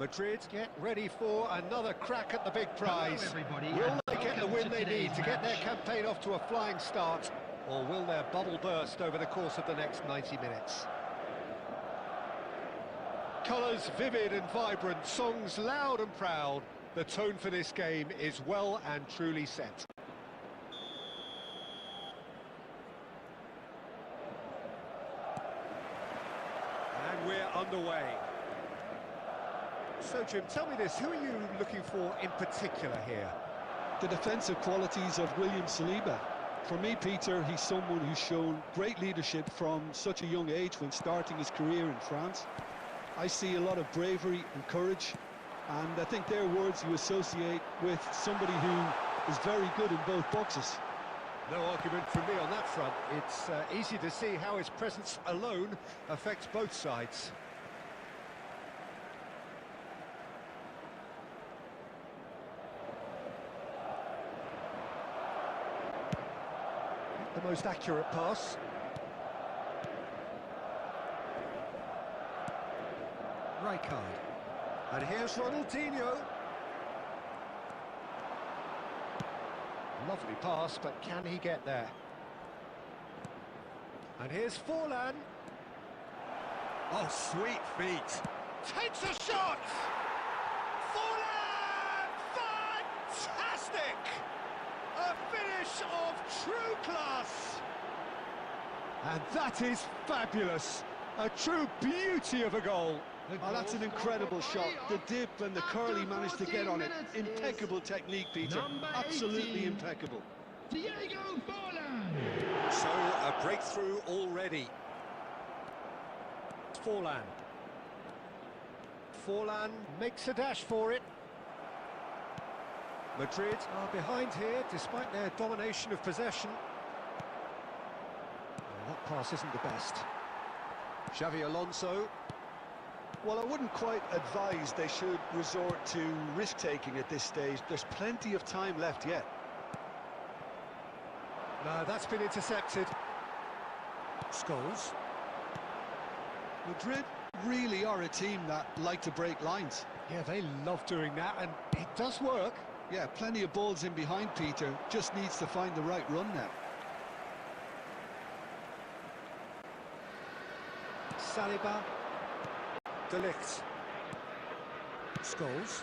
Madrid get ready for another crack at the big prize. Everybody, Will they get the win they need to get their match. campaign off to a flying start, or will their bubble burst over the course of the next 90 minutes? Colours vivid and vibrant, songs loud and proud. The tone for this game is well and truly set. And we're underway. So, Jim, tell me this, who are you looking for in particular here? The defensive qualities of William Saliba. For me, Peter, he's someone who's shown great leadership from such a young age when starting his career in France. I see a lot of bravery and courage, and I think they're words you associate with somebody who is very good in both boxes. No argument from me on that front. It's easy to see how his presence alone affects both sides. The most accurate pass. Rijkaard. And here's Ronaldinho. Lovely pass, but can he get there? And here's Forlan. Oh, sweet feet. Takes a shot! Forlan! Fantastic! A finish of true class! And that is fabulous. A true beauty of a goal. Oh, that's an incredible shot. The dip and the curl he managed to get on it. Impeccable technique, Peter. Absolutely impeccable. Diego Forlan. So, a breakthrough already. Forlan. Forlan makes a dash for it. Madrid are behind here, despite their domination of possession. Well, that pass isn't the best. Xavi Alonso. Well, I wouldn't quite advise they should resort to risk-taking at this stage. There's plenty of time left yet. No, that's been intercepted. Scholes. Madrid really are a team that like to break lines. Yeah, they love doing that, and it does work. Yeah, plenty of balls in behind Peter. Just needs to find the right run now. Saliba. De Ligt. Scholes.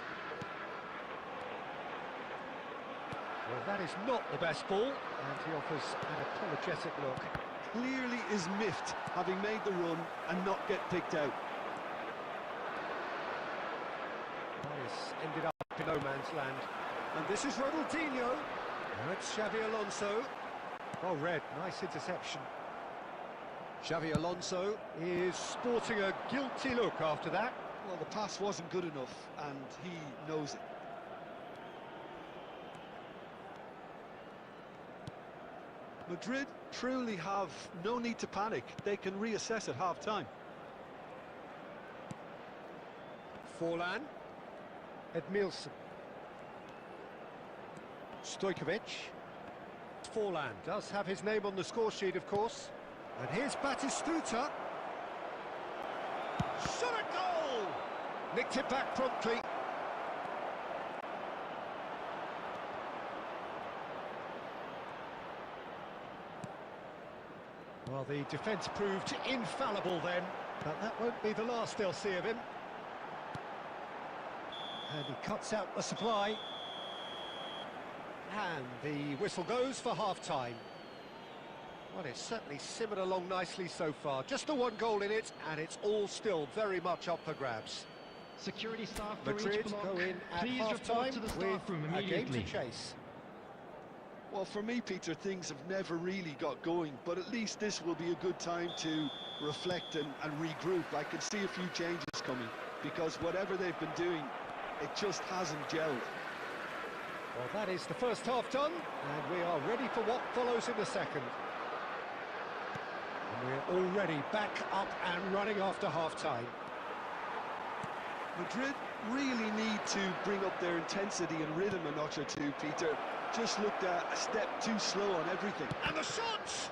Well, that is not the best ball, and he offers an apologetic look. Clearly is miffed, having made the run and not get picked out. He's ended up in no man's land. And this is Ronaldinho. Now it's Xavi Alonso. Oh, red, nice interception. Xavi Alonso is sporting a guilty look after that. Well, the pass wasn't good enough, and he knows it. Madrid truly have no need to panic. They can reassess at half-time. Forlan. Edmilson. Stojkovic. Forlan does have his name on the score sheet, of course. And here's Batistuta. Shot at goal! Nicked it back promptly. Well, the defence proved infallible then, but that won't be the last they'll see of him. And he cuts out the supply. And the whistle goes for half-time. Well, it's certainly simmered along nicely so far. Just the one goal in it, and it's all still very much up for grabs. Security staff for Madrid each block. go in at Please half-time report to the staff room with a game immediately. to chase. Well, for me, Peter, things have never really got going, but at least this will be a good time to reflect and regroup. I can see a few changes coming, because whatever they've been doing, it just hasn't gelled. Well, that is the first half done, and we are ready for what follows in the second. And we're already back up and running after half-time. Madrid really need to bring up their intensity and rhythm a notch or two, Peter. Just looked a step too slow on everything. And the shot!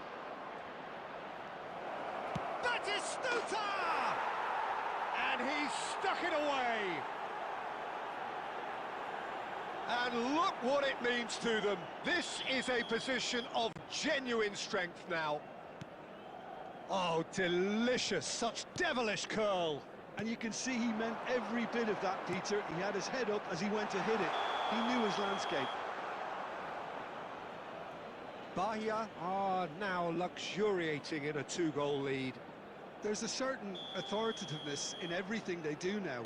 Batistuta! And he stuck it away! And look what it means to them. This is a position of genuine strength now. Oh, delicious, such devilish curl. And you can see he meant every bit of that, Peter. He had his head up as he went to hit it. He knew his landscape. Bahia are now luxuriating in a 2-goal lead. There's a certain authoritativeness in everything they do now.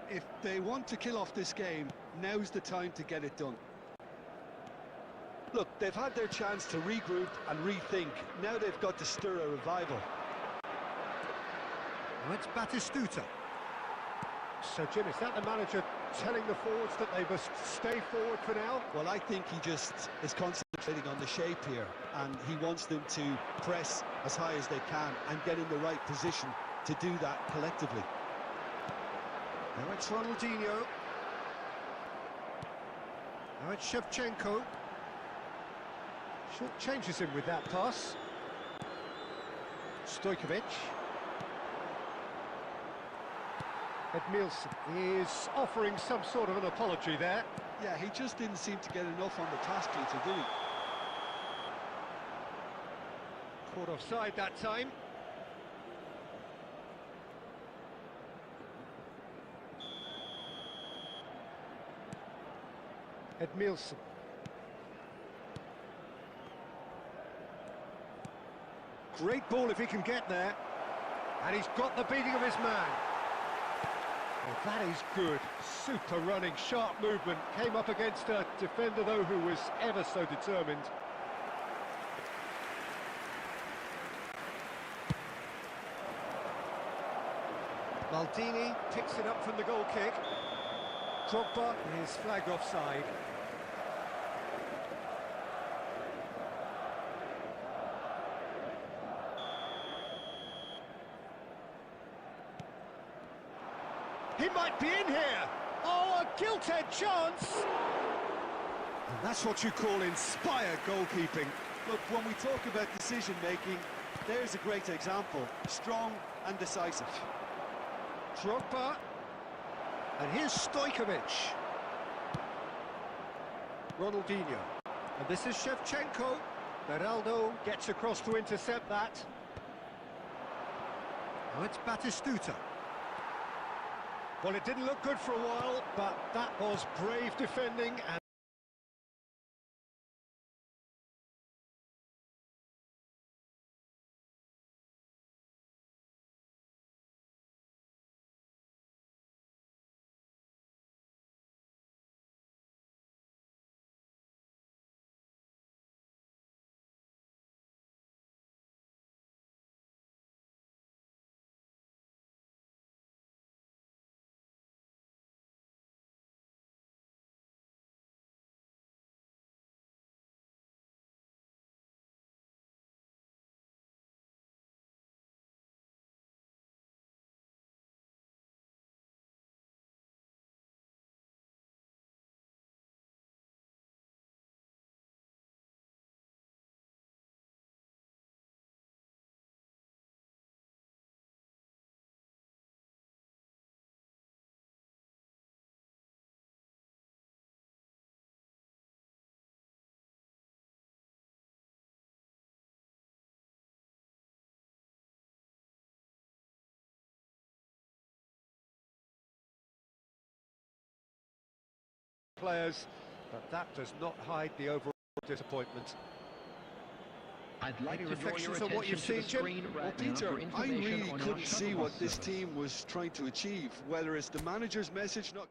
If they want to kill off this game, now's the time to get it done. Look, they've had their chance to regroup and rethink. Now they've got to stir a revival. Now it's Batistuta. So, Jim, is that the manager telling the forwards that they must stay forward for now? Well, I think he just is concentrating on the shape here, and he wants them to press as high as they can and get in the right position to do that collectively. Now it's Ronaldinho. Now it's Shevchenko. Short changes him with that pass. Stojkovic. Edmilson is offering some sort of an apology there. Yeah, he just didn't seem to get enough on the task, Peter, did he? Caught offside that time. Edmilson. Great ball if he can get there. And he's got the beating of his man. Well, that is good. Super running, sharp movement. Came up against a defender, though, who was ever so determined. Maldini picks it up from the goal kick. Drogba is flagged offside. He might be in here. Oh, a gilt-edged chance. And that's what you call inspired goalkeeping. Look, when we talk about decision-making, there's a great example. Strong and decisive. Drogba. And here's Stojkovic. Ronaldinho. And this is Shevchenko. Beraldo gets across to intercept that. Now it's Batistuta. Well, it didn't look good for a while, but that was brave defending and players, but that does not hide the overall disappointment. I'd like Any to draw your reflections on what attention you've to the seen, Jim? screen Well, right now Peter, for I information really on our couldn't see shuttle what bus this service. team was trying to achieve, whether it's the manager's message not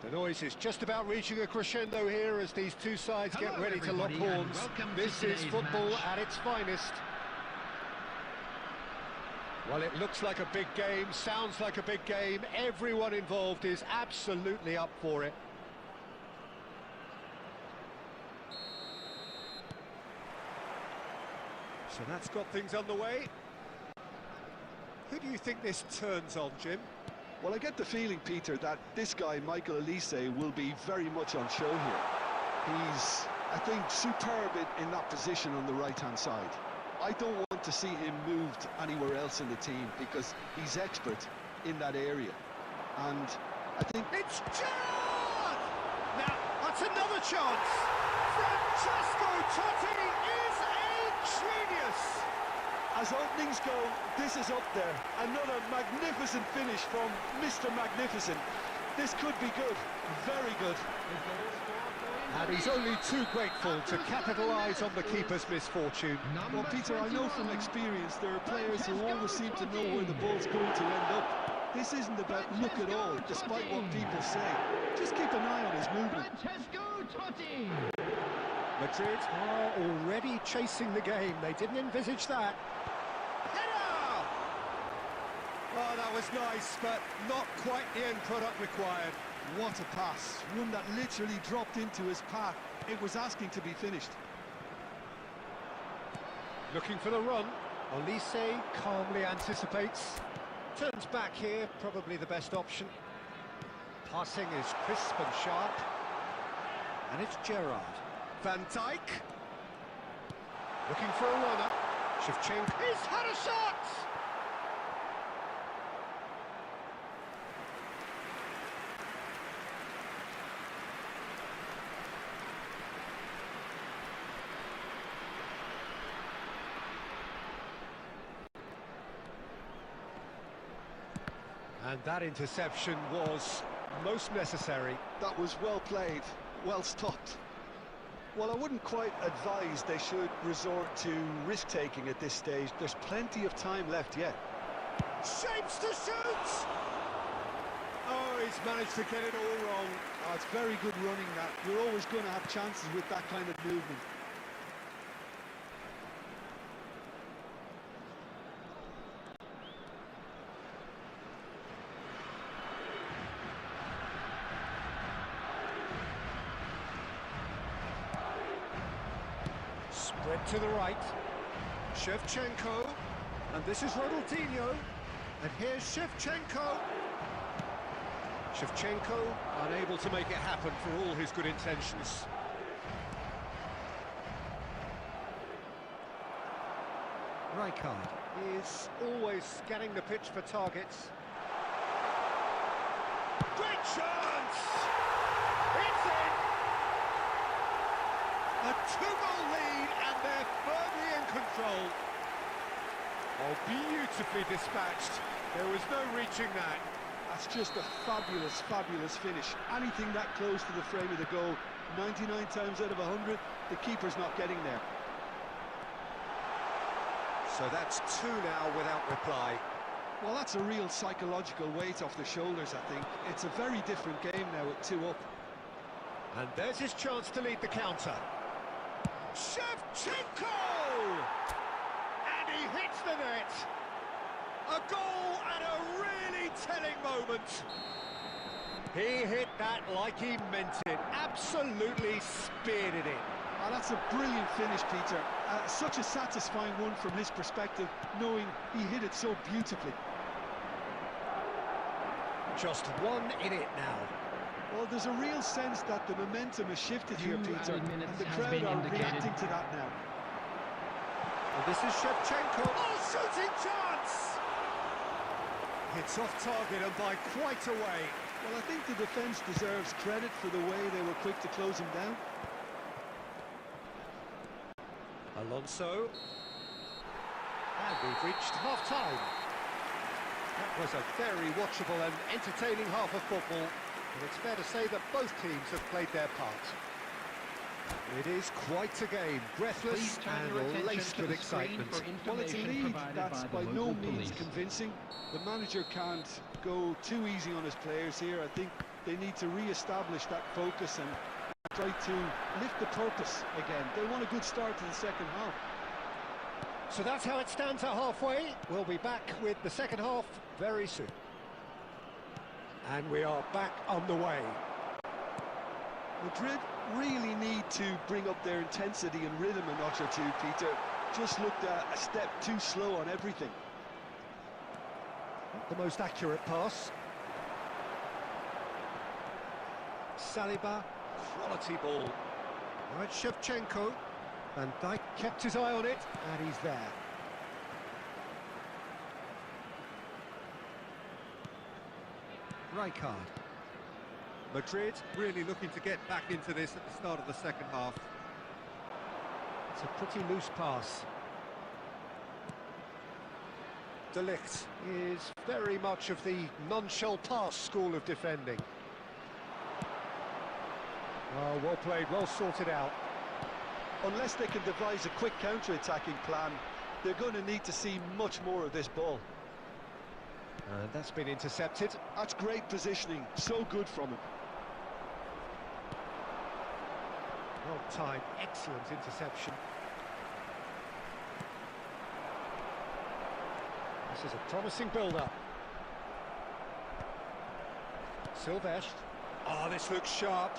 The noise is just about reaching a crescendo here as these two sides get ready to lock horns. This is football at its finest. Well, it looks like a big game, sounds like a big game. Everyone involved is absolutely up for it. So that's got things underway. Who do you think this turns on, Jim? Well, I get the feeling, Peter, that this guy, Michael Olise, will be very much on show here. He's, I think, superb in that position on the right-hand side. I don't want to see him moved anywhere else in the team because he's expert in that area. And I think... It's Gerrard! Now, that's another chance! Francesco Totti is a genius! As openings go, this is up there. Another magnificent finish from Mr. Magnificent. This could be good, very good. And he's only too grateful to capitalise on the keeper's misfortune. Well, Peter, I know from experience there are players who always seem to know where the ball's going to end up. This isn't about luck at all, despite what people say. Just keep an eye on his movement. Madrid are already chasing the game. They didn't envisage that. Header! Oh, that was nice, but not quite the end product required. What a pass, one that literally dropped into his path. It was asking to be finished. Looking for the run. Olise calmly anticipates. Turns back here, probably the best option. Passing is crisp and sharp. And it's Gerrard. Van Dijk. Looking for a runner. Shevchenko. He's had a shot! And that interception was most necessary. That was well played, well stopped. Well, I wouldn't quite advise they should resort to risk-taking at this stage. There's plenty of time left yet. Shapes to shoot! Oh, he's managed to get it all wrong. Oh, it's very good running, that. You're always going to have chances with that kind of movement. Spread to the right. Shevchenko. And this is Ronaldinho. And here's Shevchenko. Shevchenko unable to make it happen for all his good intentions. Rijkaard is always scanning the pitch for targets. Great chance! It's in! A two-goal lead and they're firmly in control. Oh, beautifully dispatched. There was no reaching that. That's just a fabulous, fabulous finish. Anything that close to the frame of the goal, 99 times out of 100, the keeper's not getting there. So that's two now without reply. Well, that's a real psychological weight off the shoulders, I think. It's a very different game now with 2 up. And there's his chance to lead the counter. Shevchenko! And he hits the net. A goal at a really telling moment. He hit that like he meant it. Absolutely speared it in. Oh, that's a brilliant finish, Peter. Such a satisfying one from his perspective, knowing he hit it so beautifully. Just one in it now. Well, there's a real sense that the momentum has shifted here, Peter, and the crowd are reacting to that now. And this is Shevchenko. Oh, shooting chance! It's off target and by quite a way. Well, I think the defence deserves credit for the way they were quick to close him down. Alonso. And we've reached half-time. That was a very watchable and entertaining half of football. And it's fair to say that both teams have played their part. It is quite a game, breathless and laced with excitement. Well, it's a lead that's by no means convincing. The manager can't go too easy on his players here. I think They need to re-establish that focus and try to lift the purpose again. They want a good start to the second half. So that's how it stands at halfway. We'll be back with the second half very soon. And we are back on the way. Madrid really need to bring up their intensity and rhythm a notch or two, Peter. Just looked a step too slow on everything. Not the most accurate pass. Saliba, quality ball. Now it's Shevchenko. Van Dijk kept his eye on it, and he's there. Rijkaard. Madrid really looking to get back into this at the start of the second half. It's a pretty loose pass. De Ligt is very much of the nonchalant pass school of defending. Oh, well played, well sorted out. Unless they can devise a quick counter-attacking plan, they're going to need to see much more of this ball. And that's been intercepted. That's great positioning, so good from him. Well timed, excellent interception. This is a promising build-up. Silvestre. Oh, this looks sharp.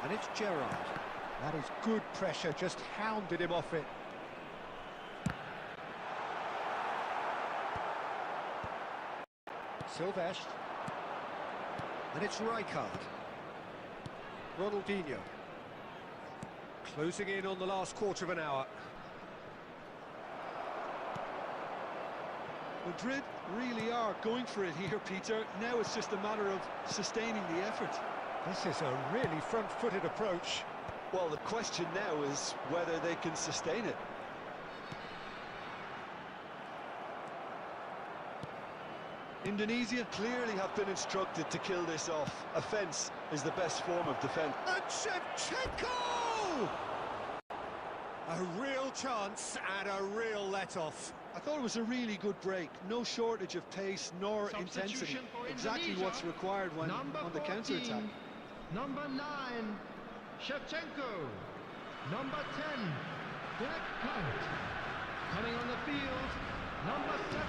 And it's Gerrard. That is good pressure, just hounded him off it. Silvestre. And it's Rijkaard. Ronaldinho. Closing in on the last quarter of an hour. Madrid really are going for it here, Peter. Now it's just a matter of sustaining the effort. This is a really front-footed approach. Well, the question now is whether they can sustain it. Indonesia clearly have been instructed to kill this off. Offence is the best form of defence. And Shevchenko! A real chance and a real let-off. I thought it was a really good break. No shortage of pace nor intensity. Exactly what's required when on the counter-attack. Number 9, Shevchenko. Number 10, Black Count. Coming on the field, number 7,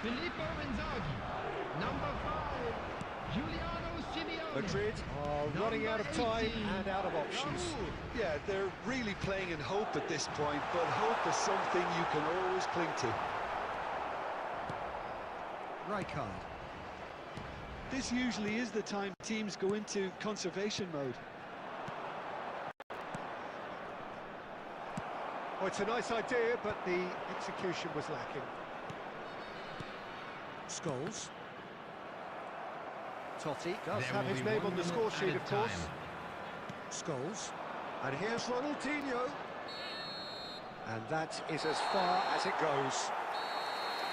Filippo Inzaghi. Number 5, Giuliano Simeone. Madrid are running out of time 18, and out of options. Raul. Yeah, they're really playing in hope at this point, but hope is something you can always cling to. Rijkaard. This usually is the time teams go into conservation mode. Oh, it's a nice idea, but the execution was lacking. Scholes. Totti does There have will his be name 1 on the score minute sheet, added of course. time. Scholes. And here's Ronaldinho. And that is as far as it goes.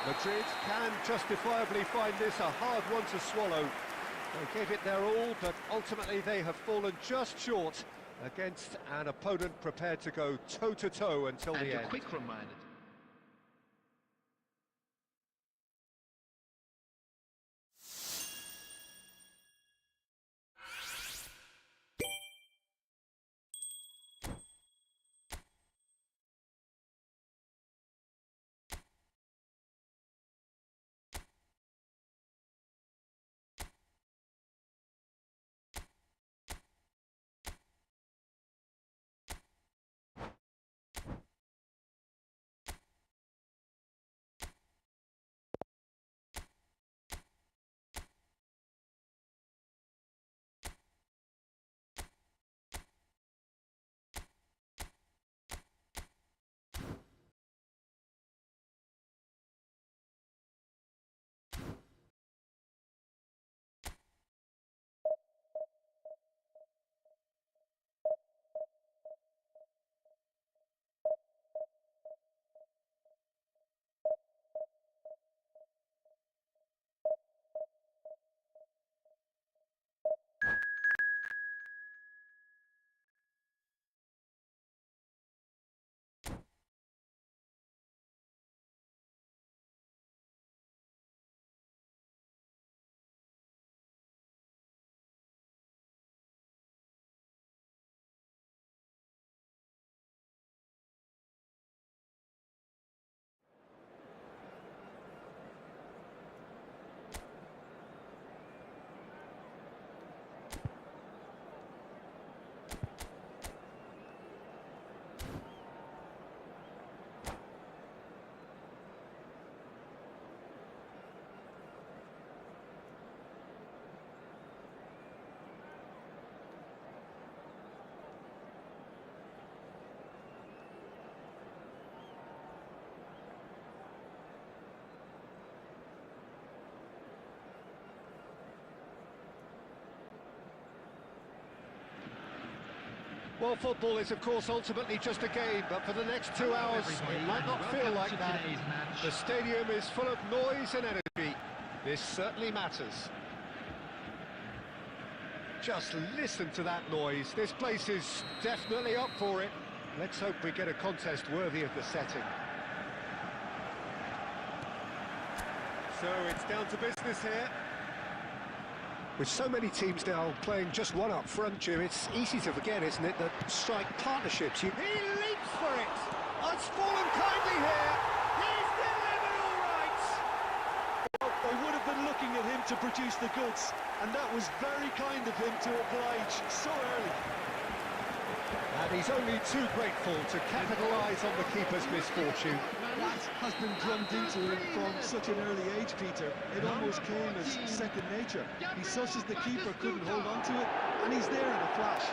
Madrid can justifiably find this a hard one to swallow. They gave it their all, but ultimately they have fallen just short against an opponent prepared to go toe-to-toe until And the a end. quick reminder Well, football is, of course, ultimately just a game, but for the next 2 hours, it might not feel like that. The stadium is full of noise and energy. This certainly matters. Just listen to that noise. This place is definitely up for it. Let's hope we get a contest worthy of the setting. So it's down to business here. With so many teams now playing just one up front, Jim, it's easy to forget, isn't it, that strike partnerships. He leaps for it. It's fallen kindly here. He's delivered all right. Well, they would have been looking at him to produce the goods, and that was very kind of him to oblige so early. And he's only too grateful to capitalise on the keeper's misfortune. That has been drummed into him from such an early age, Peter. It almost came as second nature. He susses the keeper couldn't hold on to it, and he's there in a flash.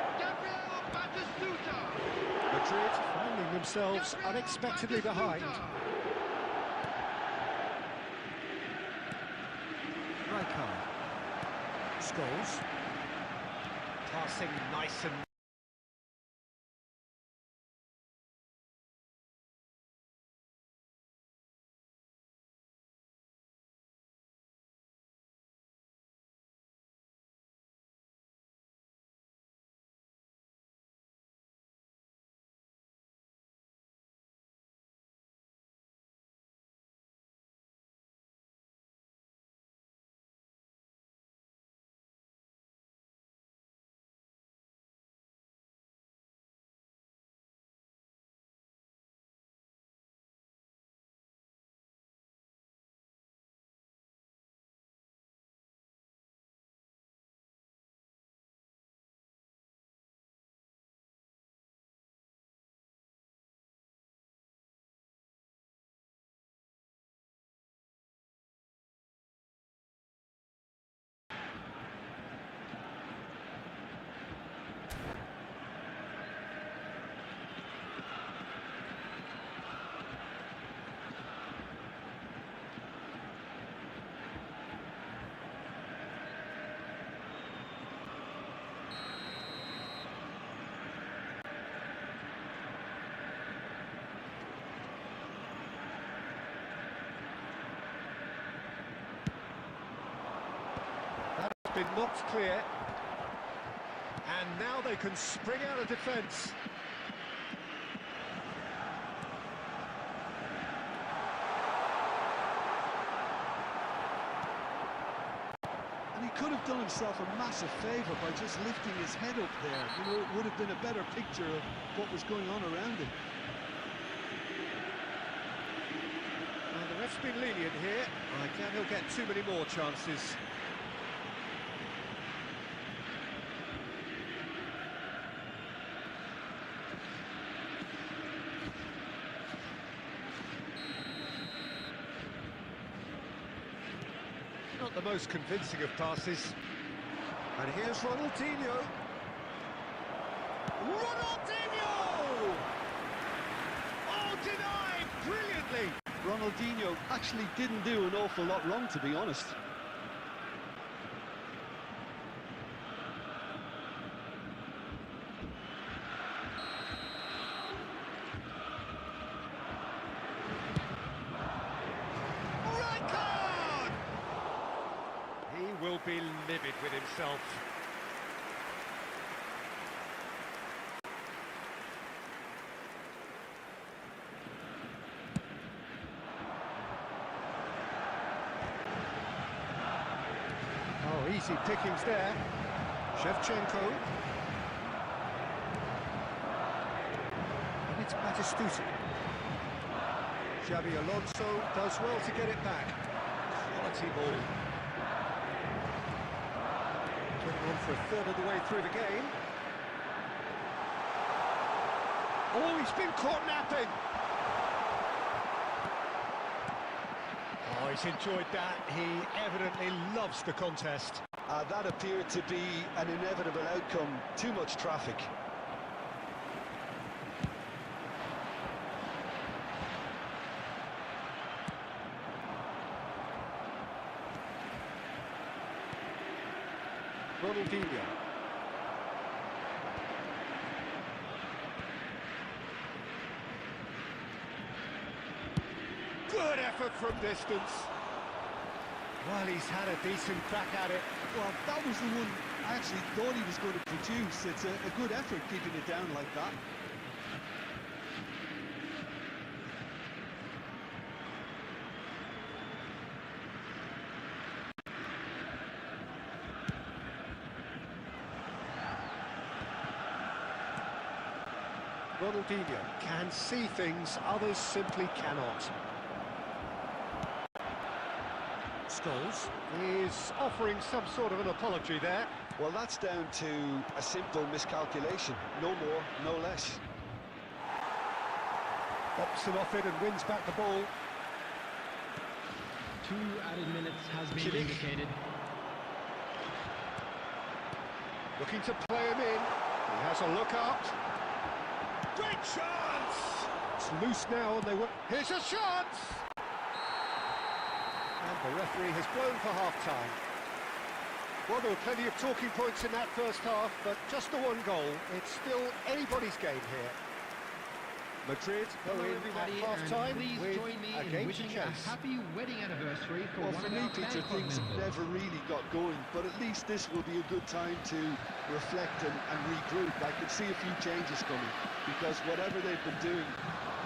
Madrid finding themselves unexpectedly behind. Rikwes. Scholes. Passing nice and... been knocked clear, and now they can spring out of defence. And he could have done himself a massive favour by just lifting his head up there. You know, it would have been a better picture of what was going on around him. And the ref's been lenient here. I doubt he'll get too many more chances. Not the most convincing of passes. And here's Ronaldinho. Ronaldinho! Oh, denied brilliantly. Ronaldinho actually didn't do an awful lot wrong, to be honest. Will be livid with himself. Oh, easy pickings there. Shevchenko. And it's Batistuta. Xabi Alonso does well to get it back. Quality ball. On for a third of the way through the game. Oh, he's been caught napping. Oh, he's enjoyed that. He evidently loves the contest. That appeared to be an inevitable outcome. Too much traffic. Ronaldinho. Good effort from distance. Well, he's had a decent crack at it. Well, that was the one I actually thought he was going to produce. It's a good effort keeping it down like that. Ronaldinho can see things others simply cannot. Scholes is offering some sort of an apology there. Well, that's down to a simple miscalculation. No more, no less. Bops it off it and wins back the ball. 2 added minutes has been Kimmich. indicated. Looking to play him in. He has a look up. Great chance! It's loose now and they were... Here's a chance! And the referee has blown for half-time. Well, there were plenty of talking points in that first half, but just the one goal. It's still anybody's game here. Madrid go Hello in everybody, at half-time and please with join me a in game to wishing chase. a happy wedding anniversary for Well, one for of me, our Peter, fan club things members. never really got going, but at least this will be a good time to reflect and regroup. I can see a few changes coming, because whatever they've been doing,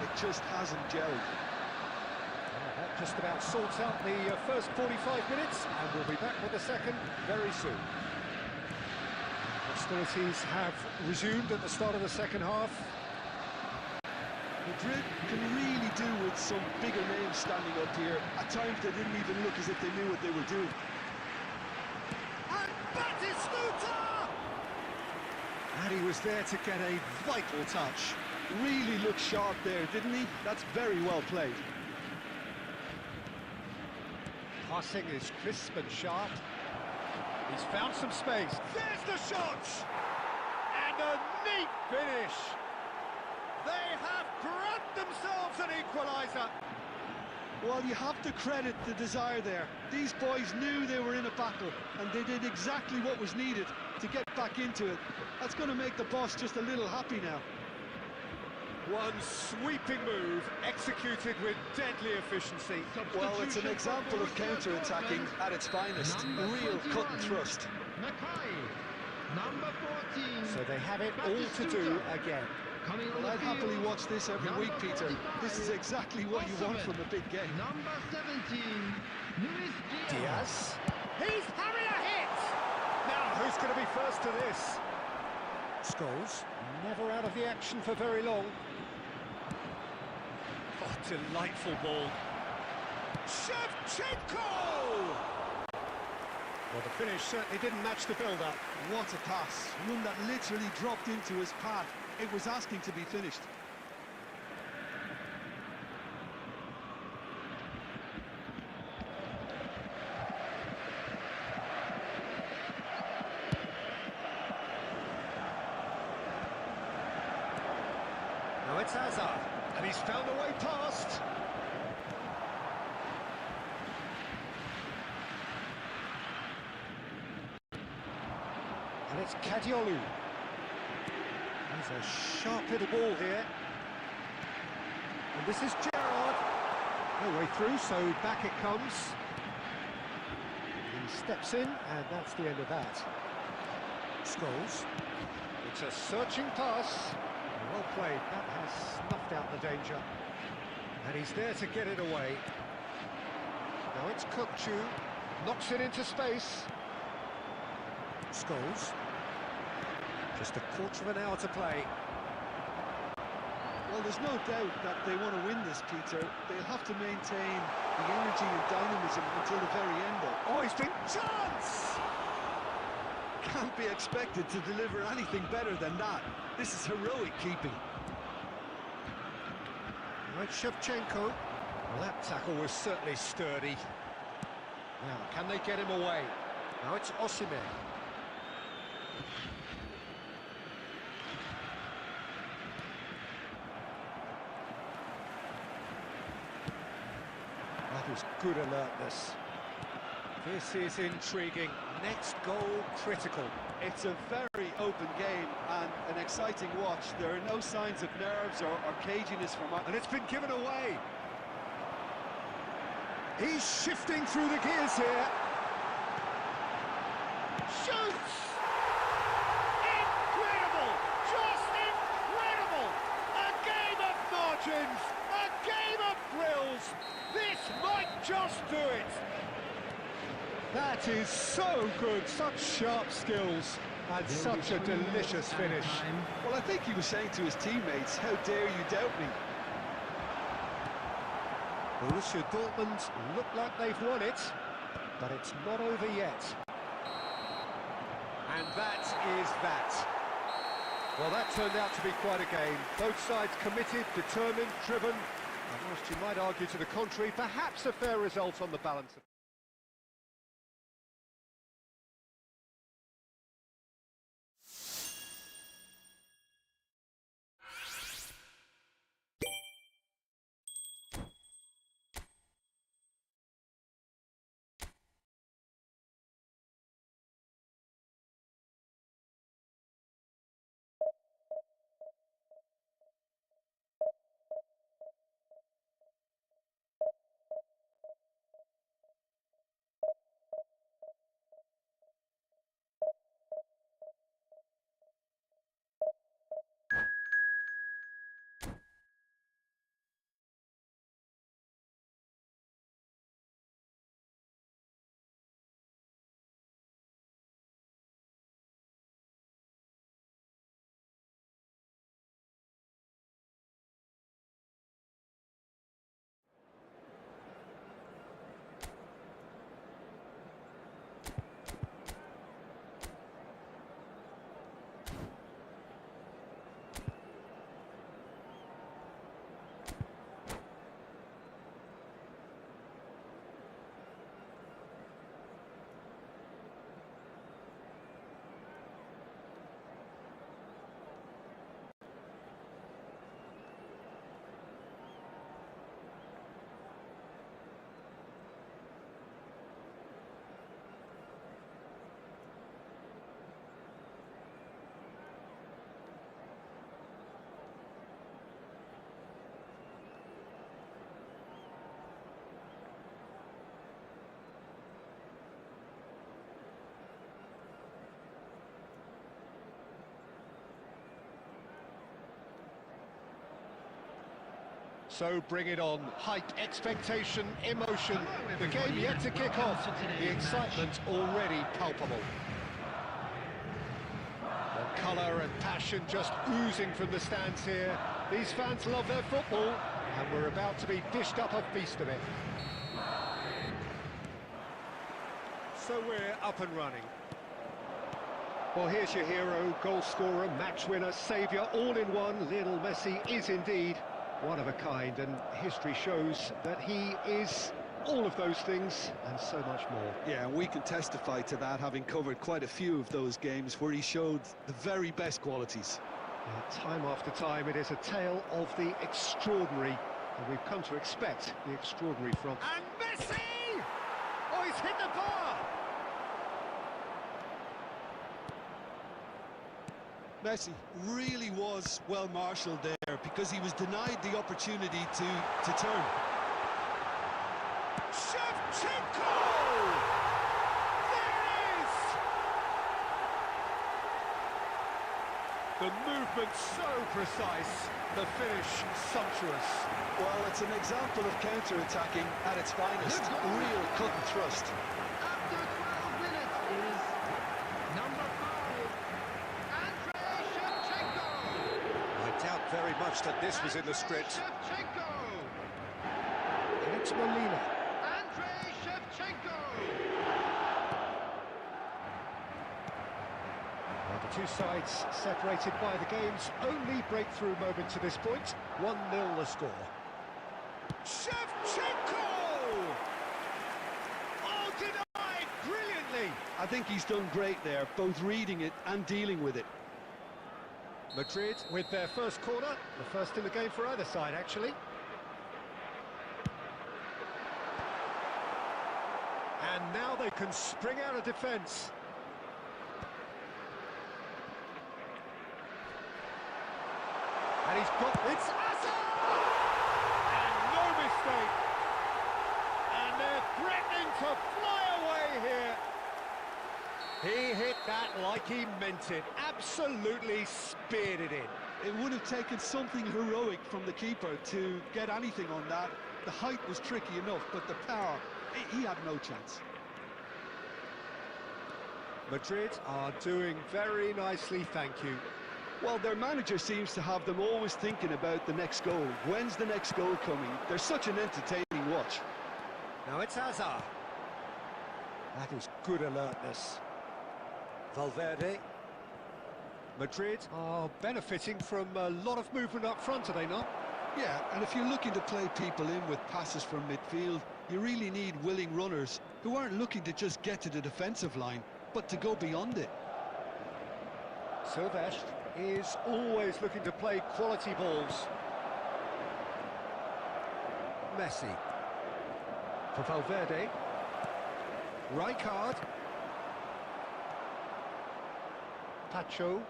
it just hasn't gelled. That just about sorts out the first 45 minutes, and we'll be back with the second very soon. Hostilities have resumed at the start of the second half. Madrid can really do with some bigger names standing up here. At times they didn't even look as if they knew what they were doing. And Batistuta! And he was there to get a vital touch. Really looked sharp there, didn't he? That's very well played. Passing is crisp and sharp. He's found some space. There's the shot! And a neat finish! They have grabbed themselves an equaliser. Well, you have to credit the desire there. These boys knew they were in a battle, and they did exactly what was needed to get back into it. That's going to make the boss just a little happy now. One sweeping move, executed with deadly efficiency. Well, it's an example of counter-attacking at its finest. Number Real cut and 21, thrust. Mackay. Number 14. So they have it all to do again. Coming on Well, I'd the happily field, watch this every number week, Peter. 45, This is exactly what you want from a big game. Number 17, Luis Diaz. Diaz. He's having a hit! Now, who's going to be first to this? Scholes, never out of the action for very long. Oh, delightful ball. Shevchenko! Well, the finish certainly didn't match the build-up. What a pass. One that literally dropped into his path. It was asking to be finished. Now it's Hazard, and he's found a way past. And it's Kadiolu. There's a sharp little ball here. And this is Gerrard. No way through, so back it comes. He steps in, and that's the end of that. Scholes. It's a searching pass. Well played. That has snuffed out the danger. And he's there to get it away. Now it's Kukçu. Knocks it into space. Scholes. Just a quarter of an hour to play. Well, there's no doubt that they want to win this, Peter. They'll have to maintain the energy and dynamism until the very end, though. Oh, he's been... Chance! Can't be expected to deliver anything better than that. This is heroic keeping. Right, Shevchenko. Well, that tackle was certainly sturdy. Now, can they get him away? Now it's Osimhen. That was good alertness. This is intriguing. Next goal critical. It's a very open game and an exciting watch. There are no signs of nerves or caginess from... And it's been given away. He's shifting through the gears here. Shoots! Incredible! Just incredible! A game of margins! A game of thrills! This might just do it! That is so good, such sharp skills, and such a delicious finish. Well, I think he was saying to his teammates, how dare you doubt me? Borussia Dortmund look like they've won it, but it's not over yet. And that is that. Well, that turned out to be quite a game. Both sides committed, determined, driven, and whilst you might argue to the contrary, perhaps a fair result on the balance of... So bring it on. Hype, expectation, emotion. The game yet to kick off. The excitement already palpable. The colour and passion just oozing from the stands here. These fans love their football, and we're about to be dished up a feast of it. So we're up and running. Well, here's your hero, goal scorer, match winner, saviour, all in one. Lionel Messi is indeed one of a kind, and history shows that he is all of those things and so much more. Yeah, and we can testify to that, having covered quite a few of those games where he showed the very best qualities. Yeah, time after time, it is a tale of the extraordinary, and we've come to expect the extraordinary from... And Messi! Oh, he's hit the bar! Messi really was well marshalled there because he was denied the opportunity to turn. Shevchenko! There it is! The movement so precise, the finish sumptuous. Well, it's an example of counter-attacking at its finest. Real cut and thrust. After 12 minutes is number 5, Andrei Shevchenko. I doubt very much that this was in the script. Shevchenko. And it's Molina. Andrei Shevchenko. Well, the two sides separated by the game's only breakthrough moment to this point. 1-0 the score. Shevchenko! Oh, denied brilliantly! I think he's done great there, both reading it and dealing with it. Madrid with their first corner, the first in the game for either side, actually. And now they can spring out of defence. And he's got... It's Hazard! And no mistake! And there threatening to fly away here. He hit that like he meant it. Absolutely speared it in. It would have taken something heroic from the keeper to get anything on that. The height was tricky enough, but the power, he had no chance. Madrid are doing very nicely, thank you. Well, their manager seems to have them always thinking about the next goal. When's the next goal coming? They're such an entertaining watch. Now it's Hazard. That is good alertness. Valverde. Madrid are benefiting from a lot of movement up front, are they not? Yeah, and if you're looking to play people in with passes from midfield, you really need willing runners who aren't looking to just get to the defensive line, but to go beyond it. Silvestre is always looking to play quality balls. Messi. For Valverde. Rijkaard. Pacho.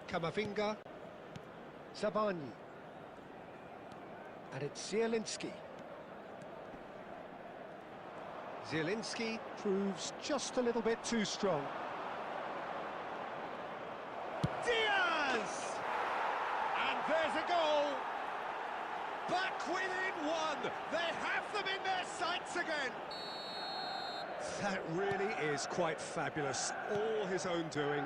Camavinga. Zabani. And it's Zielinski. Zielinski proves just a little bit too strong. Diaz! And there's a goal! Back within one! They have them in their sights again! That really is quite fabulous. All his own doing.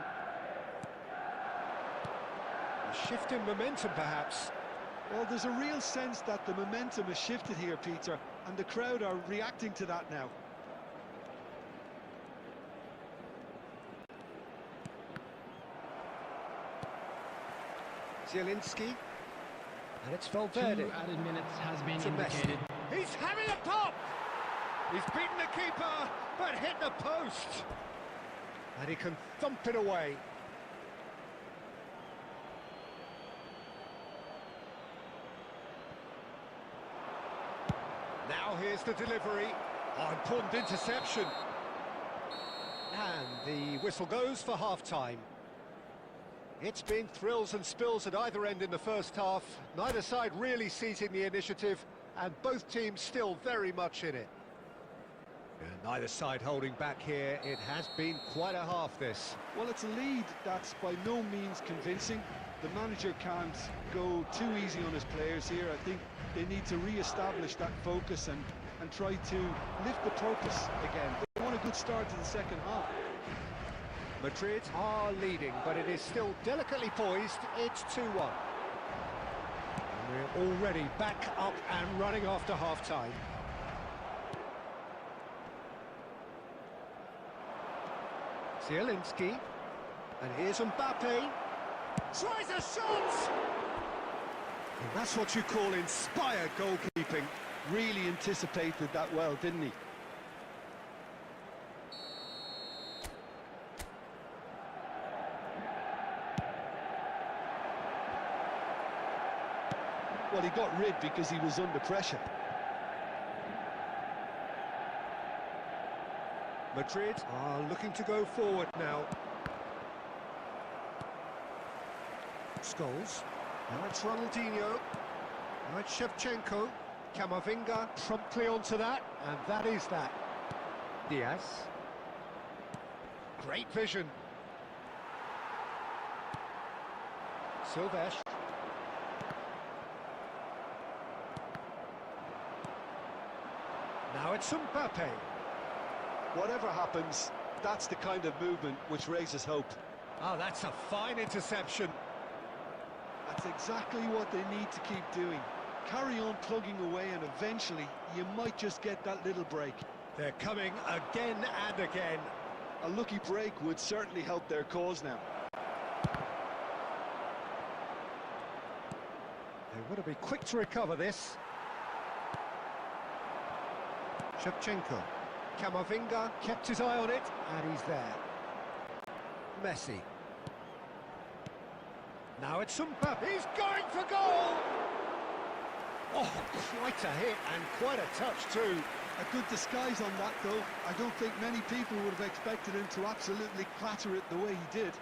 A shift in momentum, perhaps. Well, there's a real sense that the momentum has shifted here, Peter, and the crowd are reacting to that now. Zielinski. And it's Valverde. 2 added minutes has been To indicated. Messi. He's having a pop! He's beaten the keeper, but hit the post! And he can thump it away. Now here's the delivery. Oh, important interception. And the whistle goes for half-time. It's been thrills and spills at either end in the first half. Neither side really seizing the initiative, and both teams still very much in it. And neither side holding back here. It has been quite a half, this. Well, it's a lead that's by no means convincing. The manager can't go too easy on his players here. I think they need to re-establish that focus and try to lift the purpose again. They want a good start to the second half. Madrid are leading, but it is still delicately poised. It's 2-1. And we're already back up and running after half-time. Zielinski. And here's Mbappe. Tries a shot! And that's what you call inspired goalkeeping. Really anticipated that well, didn't he? Well, he got rid because he was under pressure. Madrid are looking to go forward now. Scholes. Now it's Ronaldinho. Now it's Shevchenko. Camavinga promptly onto that, and that is that. Diaz. Great vision. Silvestre. Now it's Mbappe. Whatever happens, that's the kind of movement which raises hope. Oh, that's a fine interception. That's exactly what they need to keep doing. Carry on plugging away and eventually you might just get that little break. They're coming again and again. A lucky break would certainly help their cause now. They want to be quick to recover this. Shevchenko. Camavinga kept his eye on it, and he's there. Messi. Now it's Mbappe. He's going for goal! Oh, quite a hit and quite a touch too. A good disguise on that though. I don't think many people would have expected him to absolutely clatter it the way he did.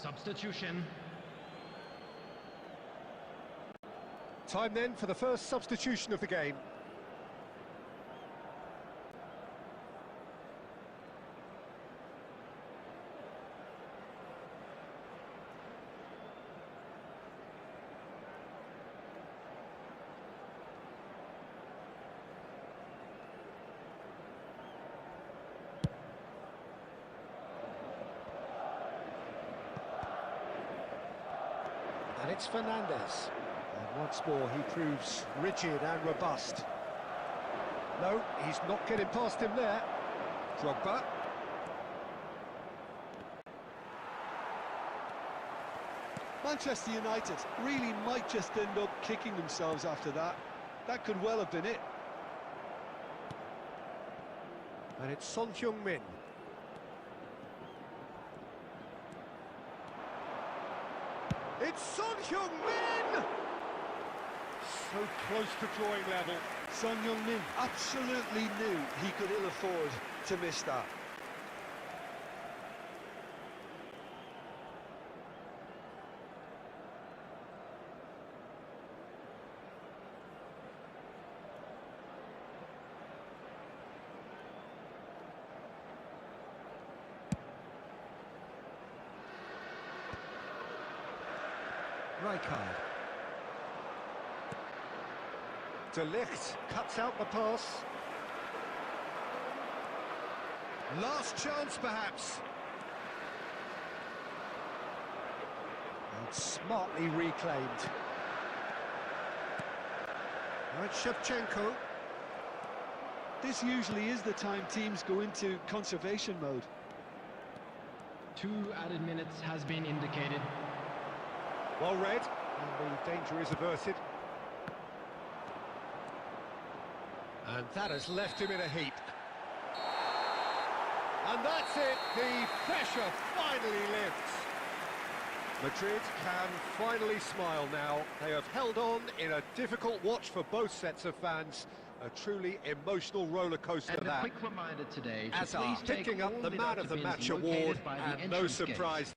Substitution. Time then for the first substitution of the game. And it's Fernandez. And once more he proves rigid and robust. No, he's not getting past him there. Drogba. Manchester United really might just end up kicking themselves after that. That could well have been it. And it's Son Heung-min. It's Son Heung-min! So close to drawing level. Son Heung-min absolutely knew he could ill afford to miss that. Rijkaard. De Ligt cuts out the pass. Last chance, perhaps. And smartly reclaimed. Right, Shevchenko. This usually is the time teams go into conservation mode. 2 added minutes has been indicated. Well read, and the danger is averted. And that has left him in a heap. And that's it, the pressure finally lifts. Madrid can finally smile now. They have held on in a difficult watch for both sets of fans. A truly emotional roller coaster And a that. quick reminder today to Hazard please take picking all up the man of the documents match located award, by the and no entrance gate. surprise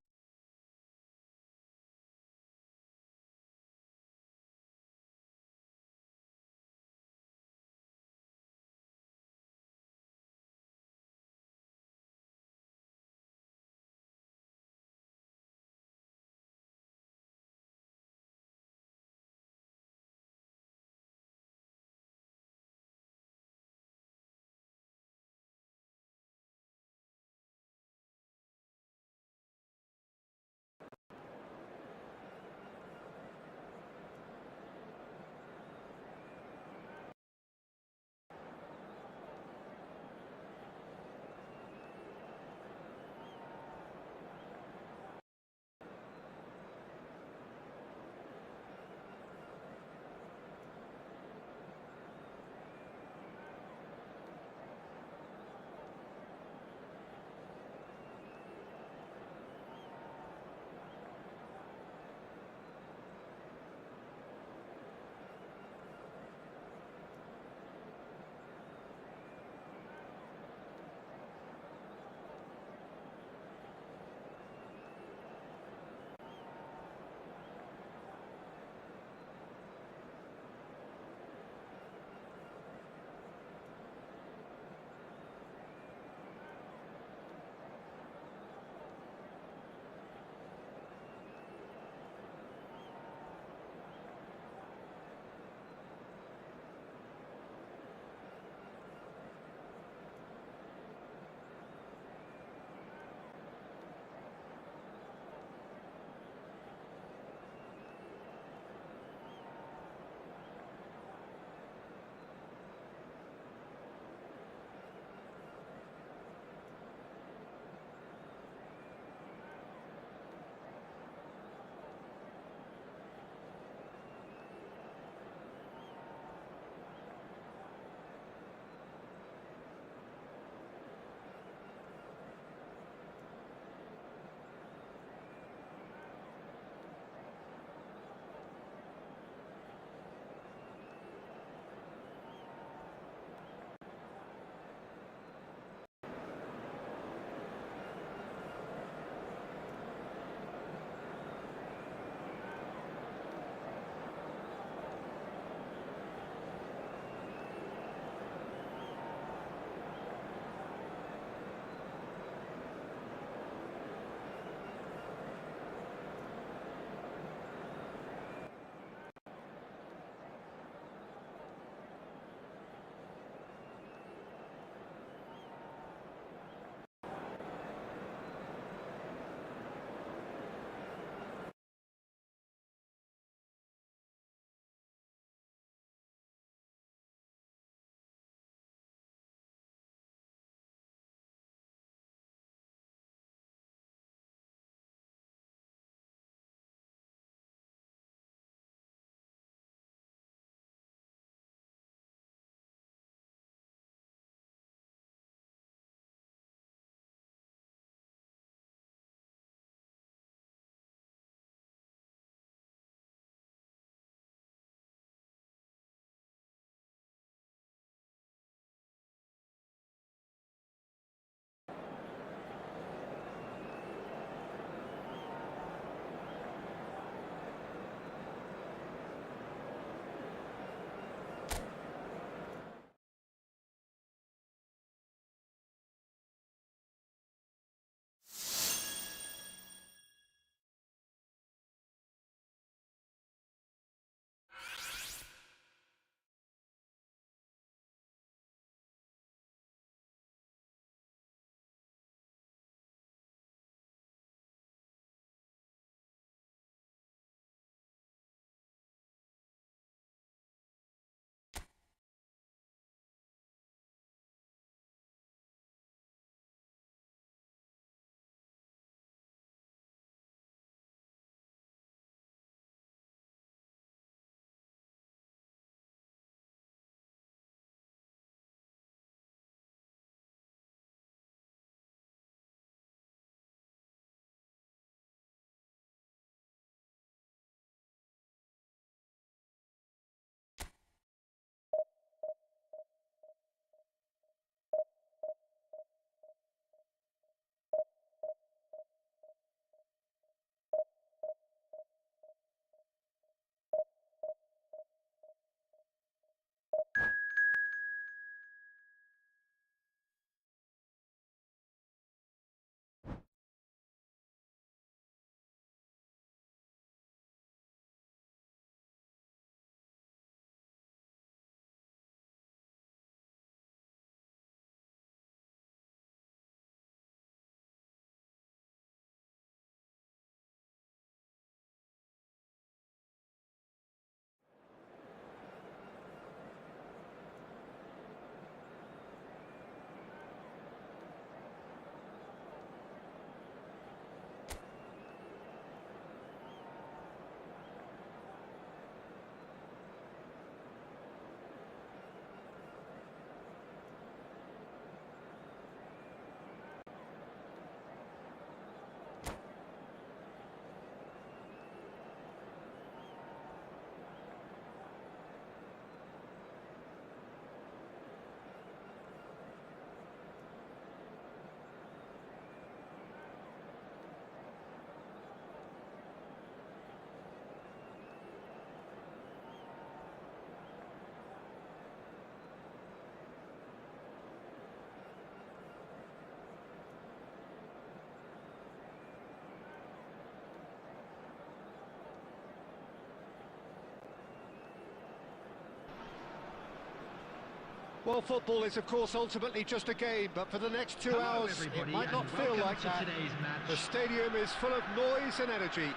Well, football is, of course, ultimately just a game, but for the next 2 Hello, hours, it everybody, might not and feel welcome like to that. today's match. The stadium is full of noise and energy.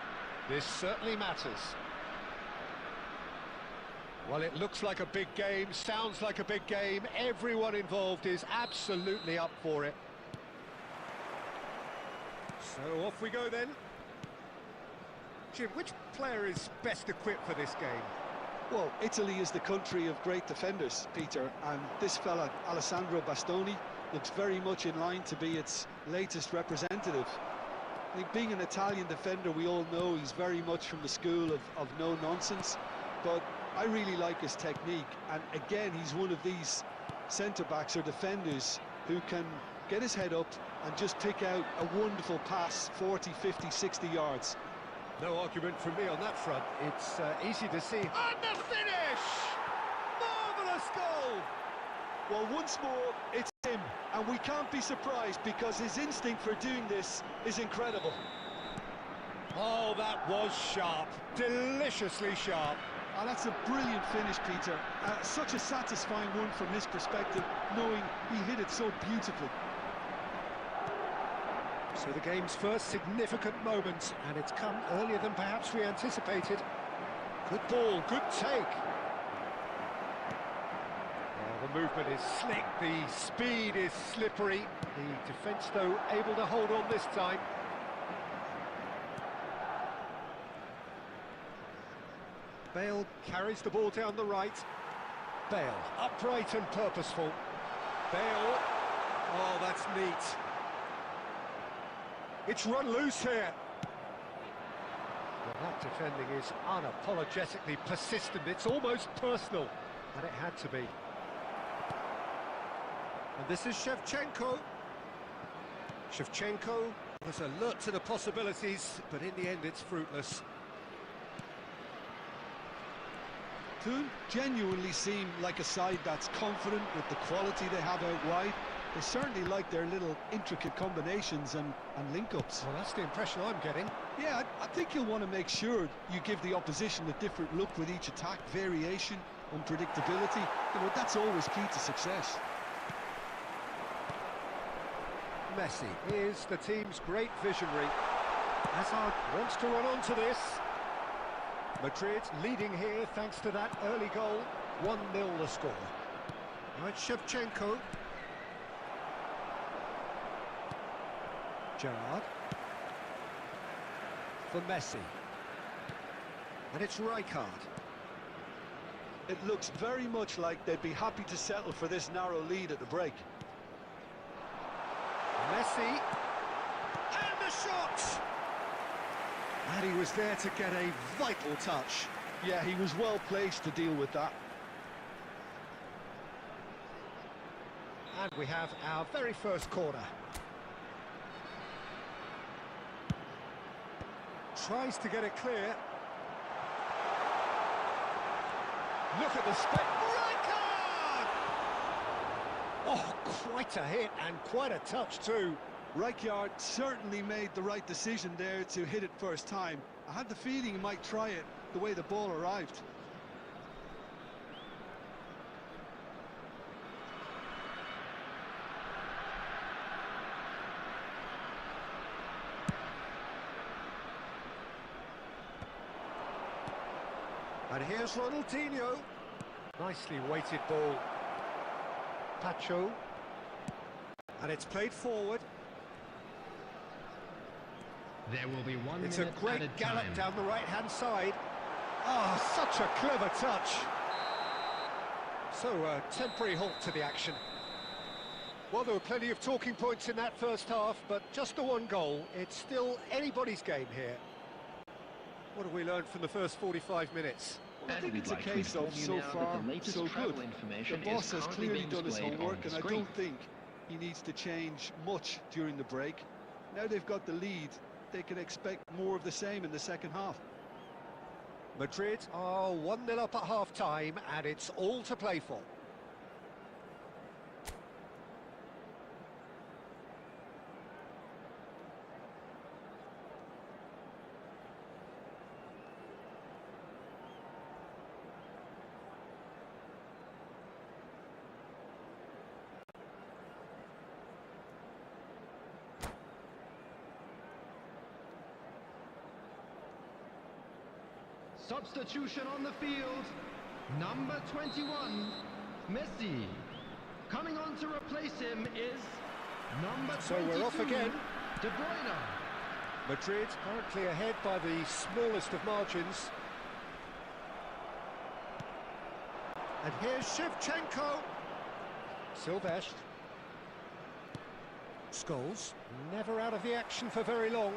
This certainly matters. Well, it looks like a big game, sounds like a big game. Everyone involved is absolutely up for it. So off we go then. Jim, which player is best equipped for this game? Well, Italy is the country of great defenders, Peter, and this fella, Alessandro Bastoni, looks very much in line to be its latest representative. I think being an Italian defender, we all know he's very much from the school of no-nonsense, but I really like his technique, and again, he's one of these centre-backs or defenders who can get his head up and just pick out a wonderful pass, 40, 50, 60 yards. No argument from me on that front. It's easy to see. And the finish! Marvellous goal! Well, once more, it's him, and we can't be surprised because his instinct for doing this is incredible. Oh, that was sharp. Deliciously sharp. And that's a brilliant finish, Peter. Such a satisfying one from his perspective, knowing he hit it so beautifully. So the game's first significant moment, and it's come earlier than perhaps we anticipated. Good ball, good take. Oh, the movement is slick, the speed is slippery. The defence, though, able to hold on this time. Bale carries the ball down the right. Bale, upright and purposeful. Bale, oh, that's neat. It's run loose here. Well, that defending is unapologetically persistent. It's almost personal, and it had to be. And this is Shevchenko. Shevchenko was alert to the possibilities, but in the end it's fruitless. Toon genuinely seem like a side that's confident with the quality they have out wide. They certainly like their little intricate combinations and link-ups. Well, that's the impression I'm getting. Yeah, I think you'll want to make sure you give the opposition a different look with each attack, variation, unpredictability. You know, that's always key to success. Messi is the team's great visionary. Hazard wants to run onto this. Madrid leading here thanks to that early goal. 1-0 the score. Now it's Shevchenko. Gerrard. For Messi. And it's Rijkaard. It looks very much like they'd be happy to settle for this narrow lead at the break. Messi. And the shot! And he was there to get a vital touch. Yeah, he was well placed to deal with that. And we have our very first corner. Tries to get it clear. Look at the spec. Rijkaard! Oh, quite a hit and quite a touch too. Rijkaard certainly made the right decision there to hit it first time. I had the feeling he might try it the way the ball arrived. And here's Ronaldinho. Nicely weighted ball. Pacho. And it's played forward. There will be 1 It's a minute great added gallop time. down the right-hand side. Oh, such a clever touch. So, a temporary halt to the action. Well, there were plenty of talking points in that first half, but just the one goal. It's still anybody's game here. What have we learned from the first 45 minutes? Well, I think it's a case of so far, so good. The boss has clearly done his homework, and I don't think he needs to change much during the break. Now they've got the lead, they can expect more of the same in the second half. Madrid are 1-0 up at half-time, and it's all to play for. Substitution on the field. Number 21, Messi. Coming on to replace him is number 22, So we're off again. De Bruyne. Madrid currently ahead by the smallest of margins. And here's Shevchenko. Silvestre. Scholes, never out of the action for very long.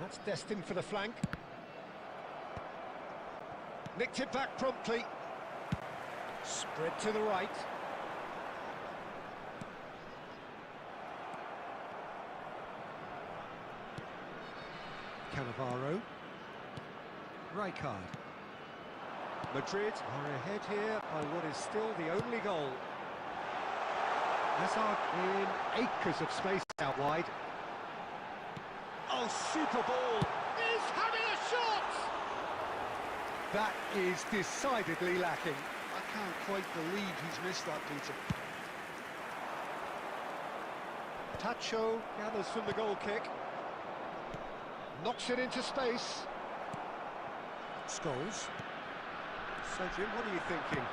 That's destined for the flank. Nicked it back promptly. Spread to the right. Cannavaro. Rijkaard. Madrid are ahead here by what is still the only goal. Hazard in acres of space out wide. Oh, super ball! Is having a shot! That is decidedly lacking. I can't quite believe he's missed that, Peter. Tacho gathers from the goal kick. Knocks it into space. Scholes. So, Jim, what are you thinking?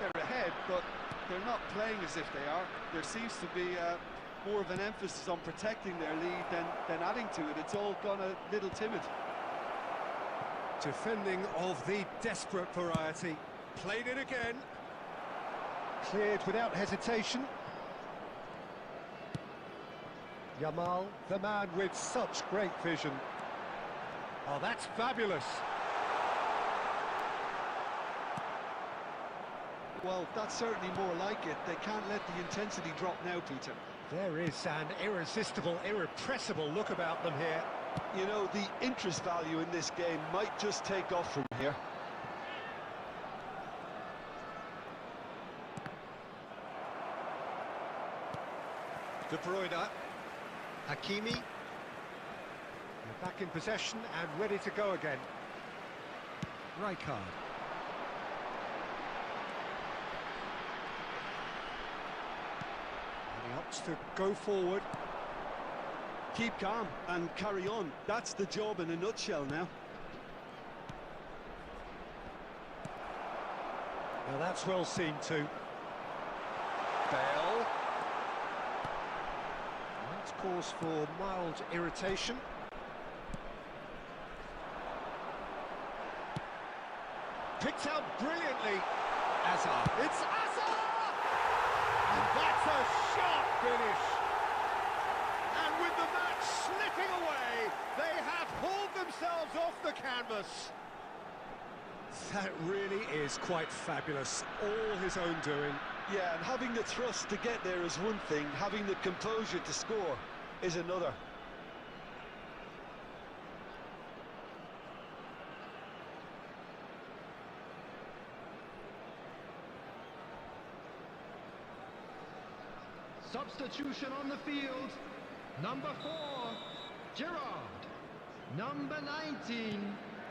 They're ahead, but they're not playing as if they are. There seems to be more of an emphasis on protecting their lead than adding to it. It's all gone a little timid. Defending of the desperate variety. Played it again. Cleared without hesitation. Yamal, the man with such great vision. Oh, that's fabulous. Well, that's certainly more like it. They can't let the intensity drop now, Peter. There is an irresistible, irrepressible look about them here. You know, the interest value in this game might just take off from here. De Bruyne. Hakimi. They're back in possession and ready to go again. Rijkaard. And he opts to go forward. Keep calm and carry on. That's the job in a nutshell now. Now that's well seen too. Bell. That's cause for mild irritation. Picked out brilliantly. Hazard. It's Hazard! And that's a sharp finish. And with the match slipping away, they have hauled themselves off the canvas. That really is quite fabulous. All his own doing. Yeah, and having the thrust to get there is one thing. Having the composure to score is another. Substitution on the field. Number 4, Gerard. Number 19,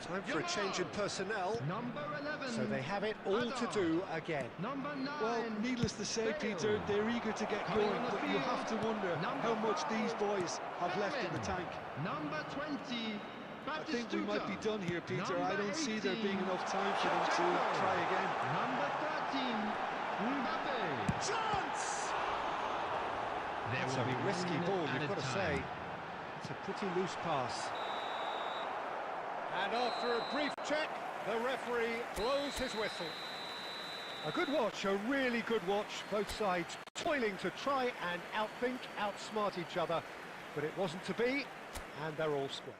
Time for a change in personnel. number 11. So they have it all to do again. Number 9. Well, needless to say, Bale. Peter, they're eager to get Coming going, on the but you field. have to wonder Number how much 5, these boys have left in the Bellerin. tank. Number 20, I think we might be Batistuta. done here, Peter. I Number don't see there 18, being enough time for them to Shevchenko. try again. Number 13, Mbappe. Chance! There It's will a be risky 1 ball, minute you've got to added say. time. It's a pretty loose pass. And after a brief check, the referee blows his whistle. A good watch, a really good watch. Both sides toiling to try and outthink, outsmart each other. But it wasn't to be, and they're all square.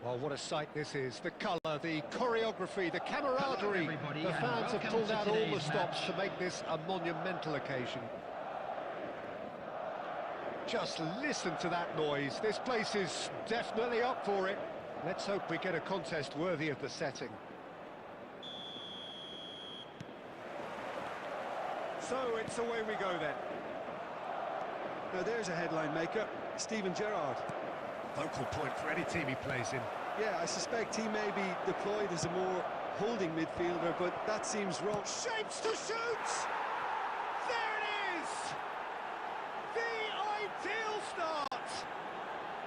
Well, what a sight this is. The colour, the choreography, the camaraderie. everybody, The and fans have welcome pulled to out all the today's stops match. to make this a monumental occasion. Just listen to that noise. This place is definitely up for it. Let's hope we get a contest worthy of the setting. So it's away we go then. Now there's a headline maker, Steven Gerrard. Focal point for any team he plays in. Yeah, I suspect he may be deployed as a more holding midfielder, but that seems wrong. Shapes to shoot! There it is! The ideal start!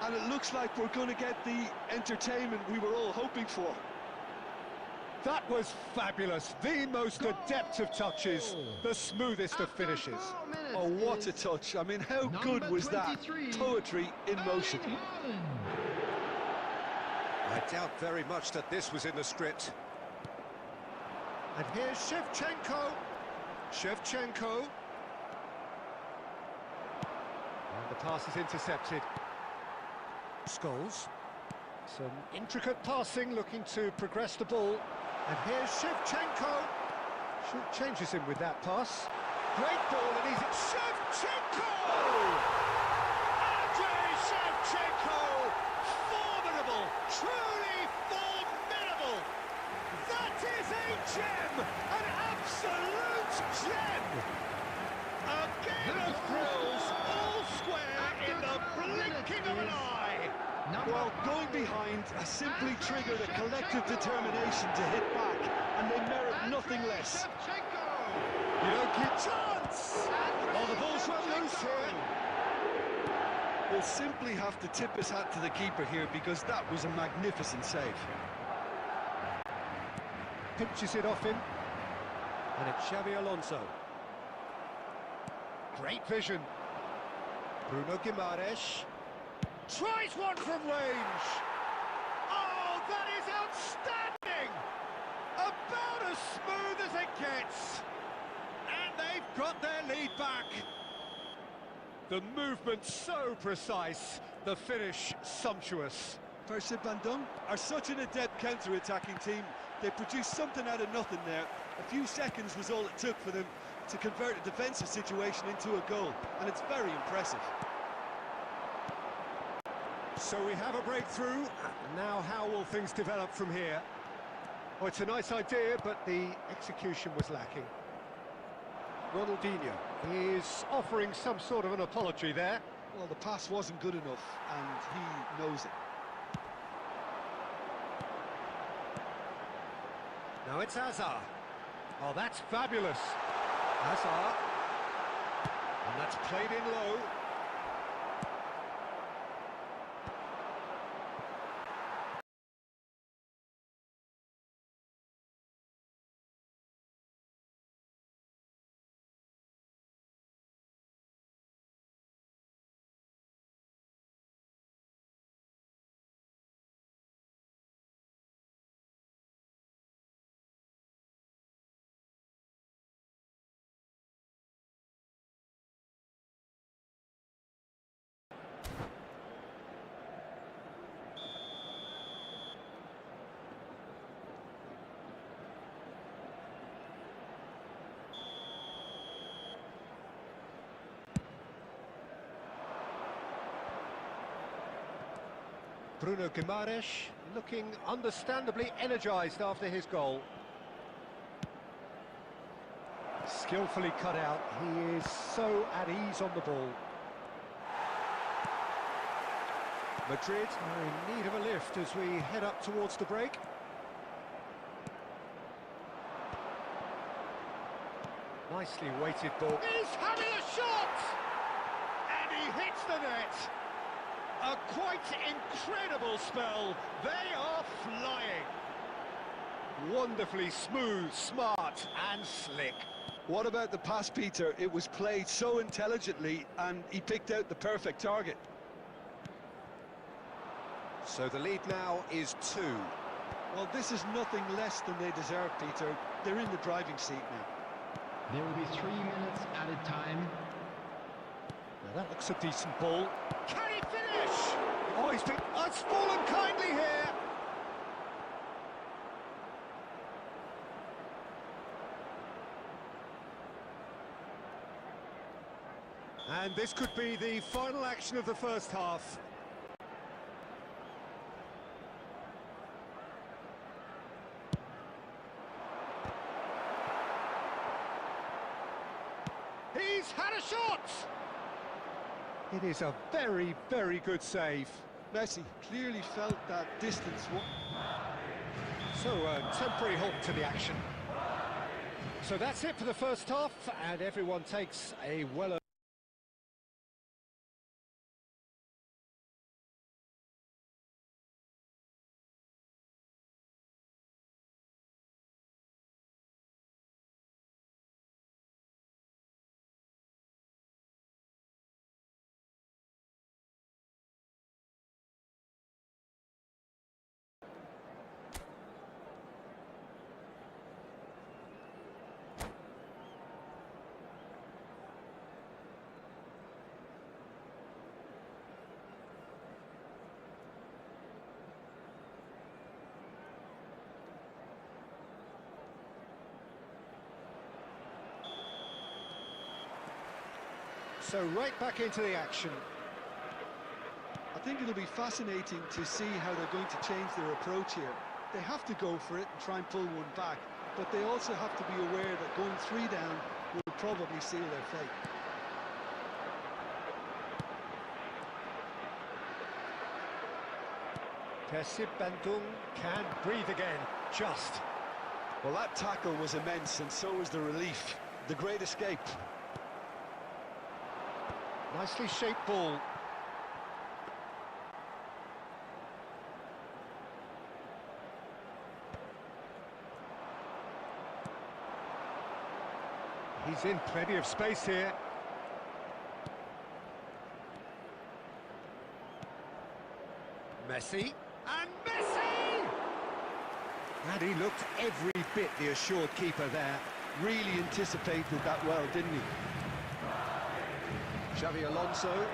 And it looks like we're going to get the entertainment we were all hoping for. That was fabulous. The most adept of touches, the smoothest of finishes. Oh, what a touch. I mean, how good was that? 23, Poetry in motion. I doubt very much that this was in the script. And here's Shevchenko. Shevchenko. And the pass is intercepted. Scholes. Some intricate passing, looking to progress the ball. And here's Shevchenko. Changes him with that pass. Great ball, and he's at Shevchenko! Andrei Shevchenko! Formidable! Truly formidable! That is a gem! An absolute gem! A game of thrills, all square in the blinking of an eye! Well, going behind has simply triggered a collective determination to hit back, and they merit nothing less. You don't keep chance! Oh, the ball's run loose here. We'll simply have to tip his hat to the keeper here, because that was a magnificent save. Pinches it off him. And it's Xabi Alonso. Great vision. Bruno Guimaraes. Tries one from range. Oh, that is outstanding! About as smooth as it gets. And they've got their lead back. The movement so precise, the finish sumptuous. Percy Bandung are such an adept counter-attacking team. They produced something out of nothing there. A few seconds was all it took for them to convert a defensive situation into a goal, and it's very impressive. So we have a breakthrough. Now how will things develop from here? Oh, it's a nice idea, but the execution was lacking. Ronaldinho is offering some sort of an apology there. Well, the pass wasn't good enough, and he knows it. Now it's Hazard. Oh, that's fabulous. Hazard. And that's played in low. Bruno Guimaraes looking understandably energised after his goal. Skillfully cut out, he is so at ease on the ball. Madrid are in need of a lift as we head up towards the break. Nicely weighted ball. He's having a shot! And he hits the net! A quite incredible spell. They are flying. Wonderfully smooth, smart and slick. What about the pass, Peter? It was played so intelligently, and he picked out the perfect target. So the lead now is 2. Well, this is nothing less than they deserve, Peter. They're in the driving seat now. There will be 3 minutes added time. Now that looks a decent ball. Can he finish? Oh, it's fallen kindly here. And this could be the final action of the first half. He's had a shot! It is a very, very good save. Messi clearly felt that distance. So a temporary halt to the action. So that's it for the first half, and everyone takes a well-earned... So right back into the action. I think it'll be fascinating to see how they're going to change their approach here. They have to go for it and try and pull one back, but they also have to be aware that going 3 down will probably seal their fate. Persib Bandung can breathe again, just. Well, that tackle was immense, and so was the relief. The great escape. Nicely shaped ball. He's in plenty of space here. Messi. And Messi! And he looked every bit the assured keeper there. Really anticipated that well, didn't he? Xavi Alonso.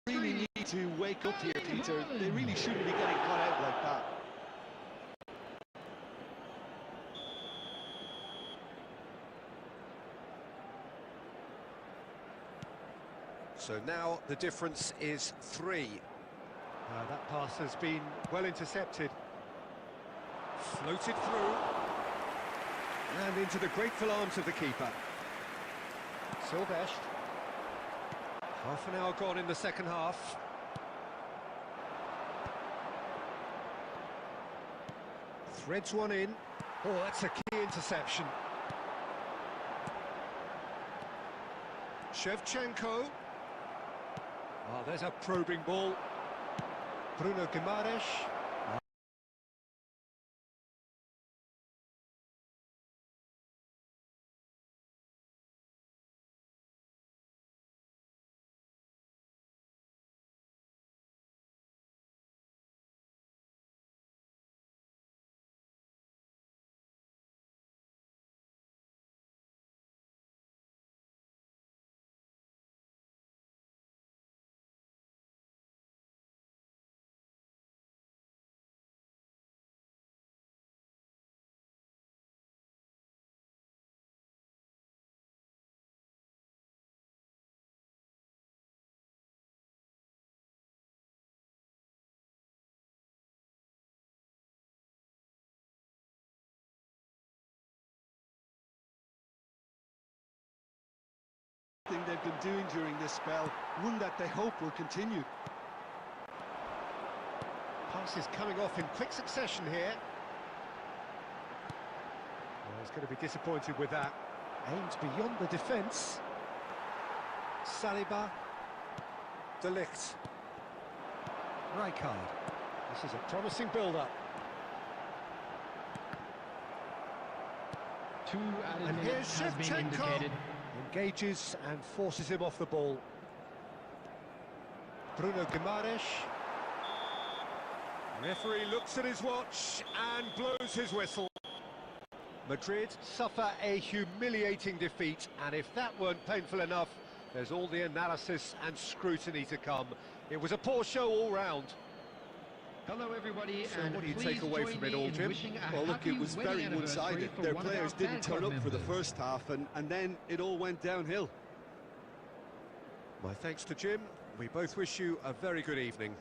Really need to wake up here, Peter. They really shouldn't be getting caught out like that. So now the difference is 3. That pass has been well intercepted. Floated through. And into the grateful arms of the keeper. Silvesh. Half an hour gone in the second half. Threads one in. Oh, that's a key interception. Shevchenko. Oh, there's a probing ball. Bruno Guimaraes. thing they've been doing during this spell, one that they hope will continue. Passes coming off in quick succession here. Well, he's going to be disappointed with that. Aimed beyond the defence. Saliba. De Ligt. Rijkaard. This is a promising build-up. Two added And minutes here's has been Shevchenko. indicated. Engages and forces him off the ball. Bruno Guimaraes. Referee looks at his watch and blows his whistle. Madrid suffer a humiliating defeat, and if that weren't painful enough, there's all the analysis and scrutiny to come. It was a poor show all round. Hello everybody, So and what do you please take away join from it me all, in Jim? wishing a Well, look, happy it was wedding very anniversary one-sided. for Their one of players our didn't fan turn club up for the members. first half, and then it all went downhill. My thanks to Jim. We both wish you a very good evening.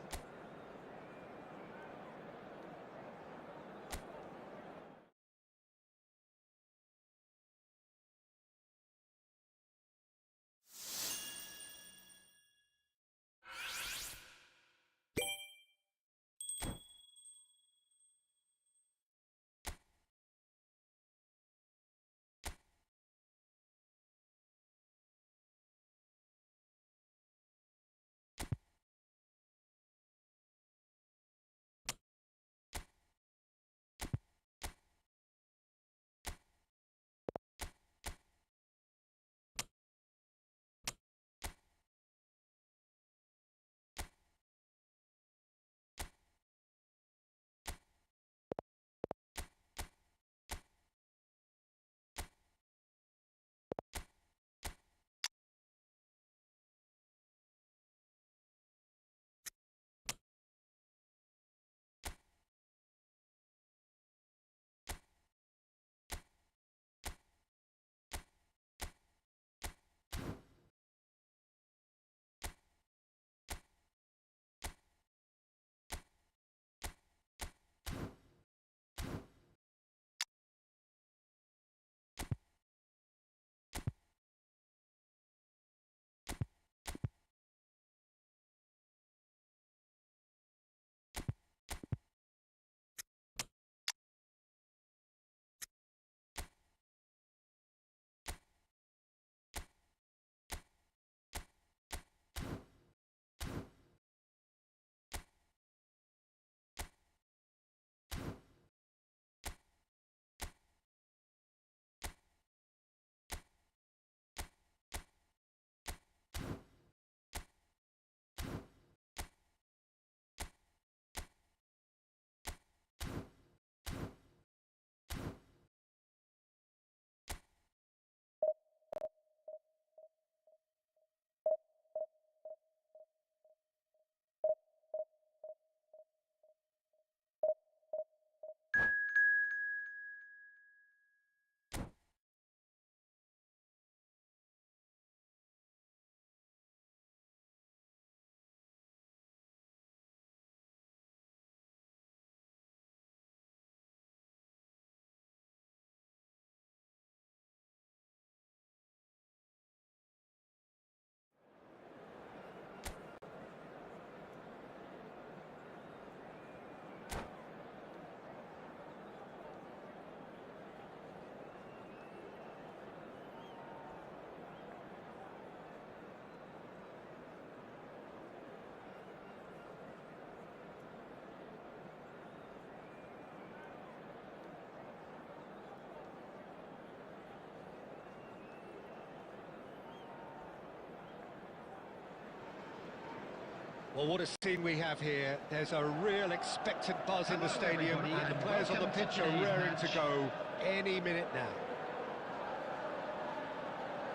Well, what a scene we have here. There's a real expectant buzz in the stadium, and the players on the pitch are raring to go any minute now.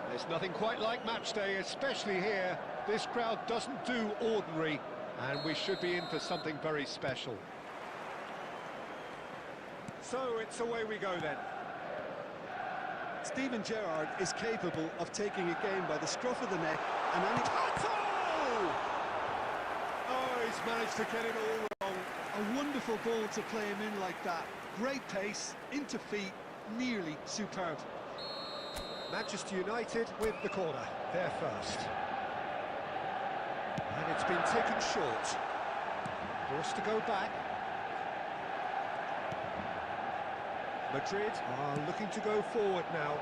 There's nothing quite like match day, especially here. This crowd doesn't do ordinary, and we should be in for something very special. So it's away we go then. Steven Gerrard is capable of taking a game by the scruff of the neck and any... Oh, he's managed to get it all wrong. A wonderful ball to play him in like that. Great pace, into feet, nearly superb. Manchester United with the corner, there first. And it's been taken short. Forced to go back. Madrid are looking to go forward now.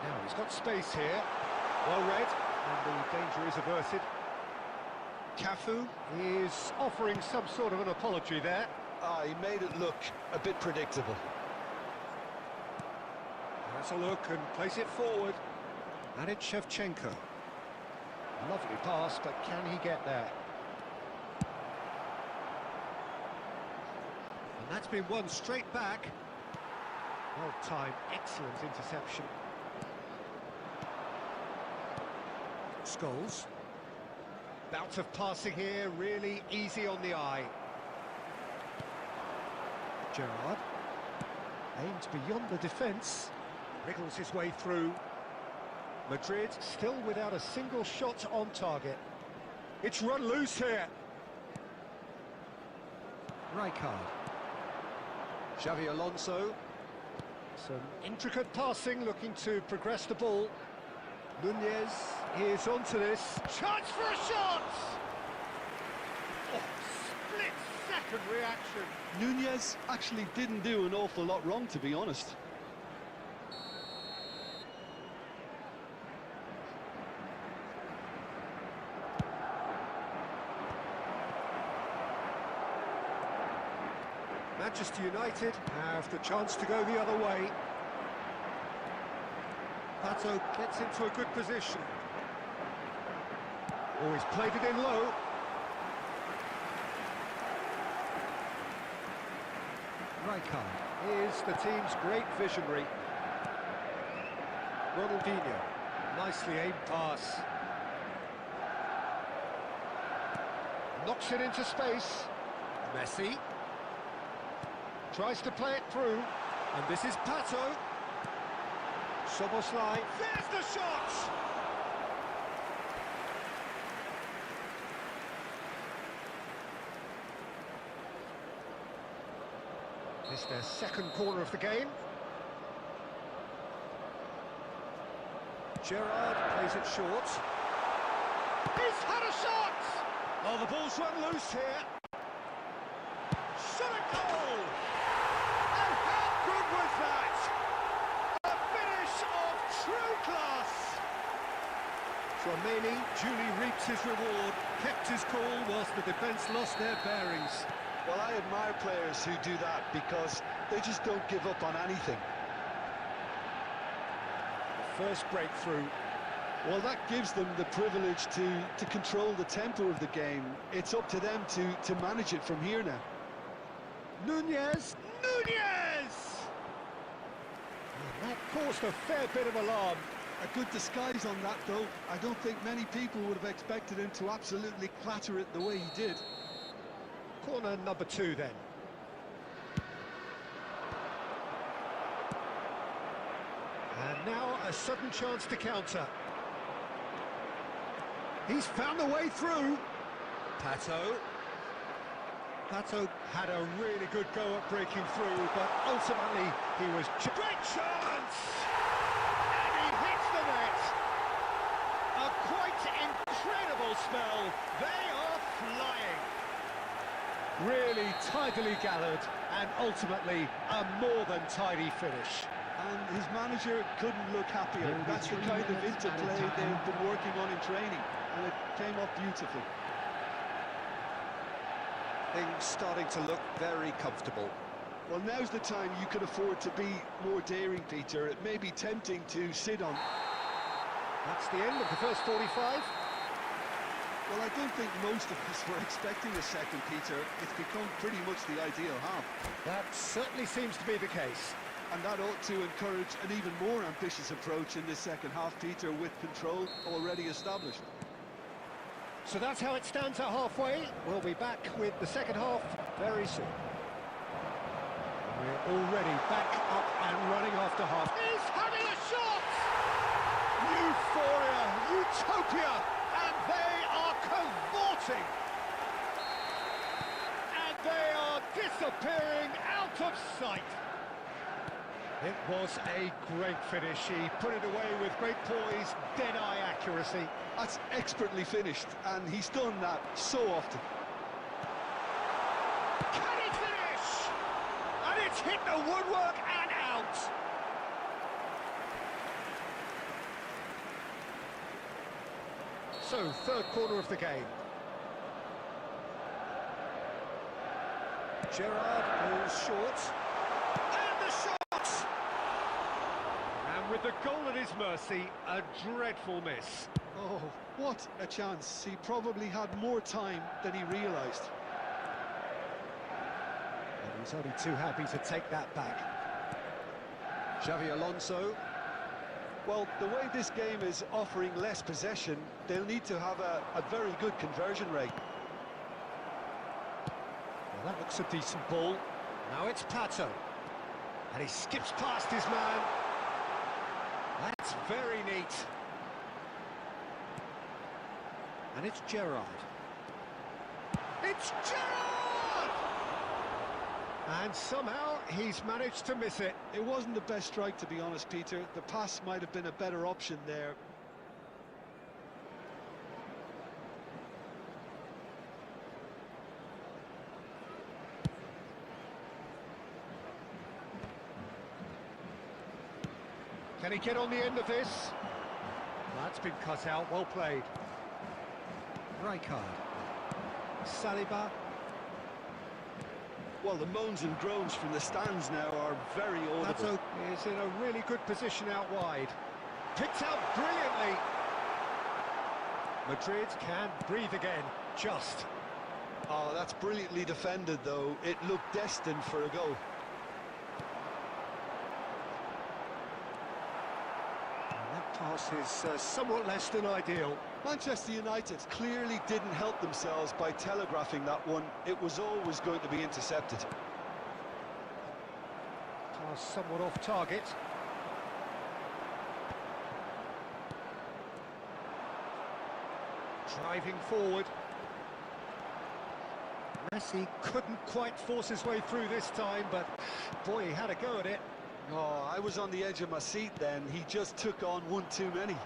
Now he's got space here. Well read, and the danger is averted. Cafu is offering some sort of an apology there. He made it look a bit predictable. Let's a look and place it forward. And it's Shevchenko. Lovely pass, but can he get there? And that's been won straight back. Well timed, excellent interception. Scholes. Bout of passing here, really easy on the eye. Gerrard. Aims beyond the defence. Wriggles his way through. Madrid still without a single shot on target. It's run loose here. Rijkaard. Xavi Alonso. Some intricate passing, looking to progress the ball. Nunez is onto this. Chance for a shot! Oh, split-second reaction. Nunez actually didn't do an awful lot wrong, to be honest. Manchester United have the chance to go the other way. Pato gets into a good position. Oh, he's played it in low. Rijkaard is the team's great visionary. Ronaldinho, nicely aimed pass. Knocks it into space. Messi. Tries to play it through. And this is Pato. Soboslai. There's the shot! It's their second corner of the game. Gerrard plays it short. He's had a shot! Oh, the ball's run loose here. Shot a goal! And how good was that? A finish of true class! Tchouameni duly reaps his reward, kept his cool whilst the defence lost their bearings. Well, I admire players who do that because they just don't give up on anything. The first breakthrough. Well, that gives them the privilege to control the tempo of the game. It's up to them to manage it from here now. Nunez! Nunez! That caused a fair bit of alarm. A good disguise on that, though. I don't think many people would have expected him to absolutely clatter it the way he did. Corner number 2 then. And now a sudden chance to counter. He's found the way through. Pato. Pato had a really good go at breaking through, but ultimately he was... Great chance! And he hits the net! A quite incredible spell. They are flying. Really tidily gathered, and ultimately a more than tidy finish. And his manager couldn't look happier. That's the kind of interplay they've been working on in training, and it came off beautifully. Things starting to look very comfortable. Well, now's the time you can afford to be more daring, Peter. It may be tempting to sit on. That's the end of the first 45. Well, I don't think most of us were expecting a second, Peter. It's become pretty much the ideal half. That certainly seems to be the case. And that ought to encourage an even more ambitious approach in this second half, Peter, with control already established. So that's how it stands at halfway. We'll be back with the second half very soon. We're already back up and running after half. He's having a shot! Euphoria, utopia, and they are cavorting. And they are disappearing out of sight. It was a great finish. He put it away with great poise, dead-eye accuracy. That's expertly finished, and he's done that so often. Can he finish? And it's hit the woodwork and out. So, third corner of the game. Gerrard goes short. And the shot! And with the goal at his mercy, a dreadful miss. Oh, what a chance. He probably had more time than he realised. And he's only too happy to take that back. Xavi Alonso. Well, the way this game is offering less possession, they'll need to have a very good conversion rate. Well, that looks a decent ball. Now it's Pato. And he skips past his man. That's very neat. And it's Gerrard. It's Gerrard! And somehow he's managed to miss it. It wasn't the best strike, to be honest, Peter. The pass might have been a better option there. Can he get on the end of this? That's been cut out, well played. Rijkaard. Saliba. Well, the moans and groans from the stands now are very audible. Pato is in a really good position out wide. Picked out brilliantly. Madrid can breathe again, just. Oh, that's brilliantly defended, though. It looked destined for a goal. That pass is somewhat less than ideal. Manchester United clearly didn't help themselves by telegraphing that one. It was always going to be intercepted. Pass somewhat off target. Driving forward. Messi couldn't quite force his way through this time, but boy, he had a go at it. Oh, I was on the edge of my seat then. He just took on one too many.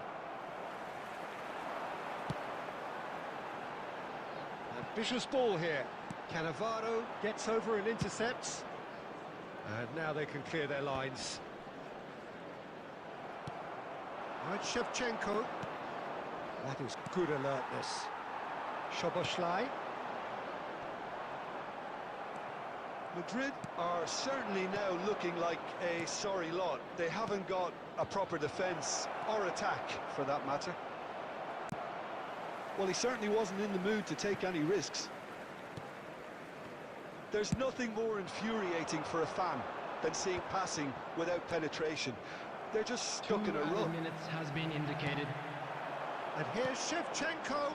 Ambitious ball here. Cannavaro gets over and intercepts. And now they can clear their lines. Right, Shevchenko. That is good alertness. Szoboszlai. Madrid are certainly now looking like a sorry lot. They haven't got a proper defence or attack, for that matter. Well, he certainly wasn't in the mood to take any risks. There's nothing more infuriating for a fan than seeing passing without penetration. They're just stuck in a rut. Minutes has been indicated. And here's Shevchenko.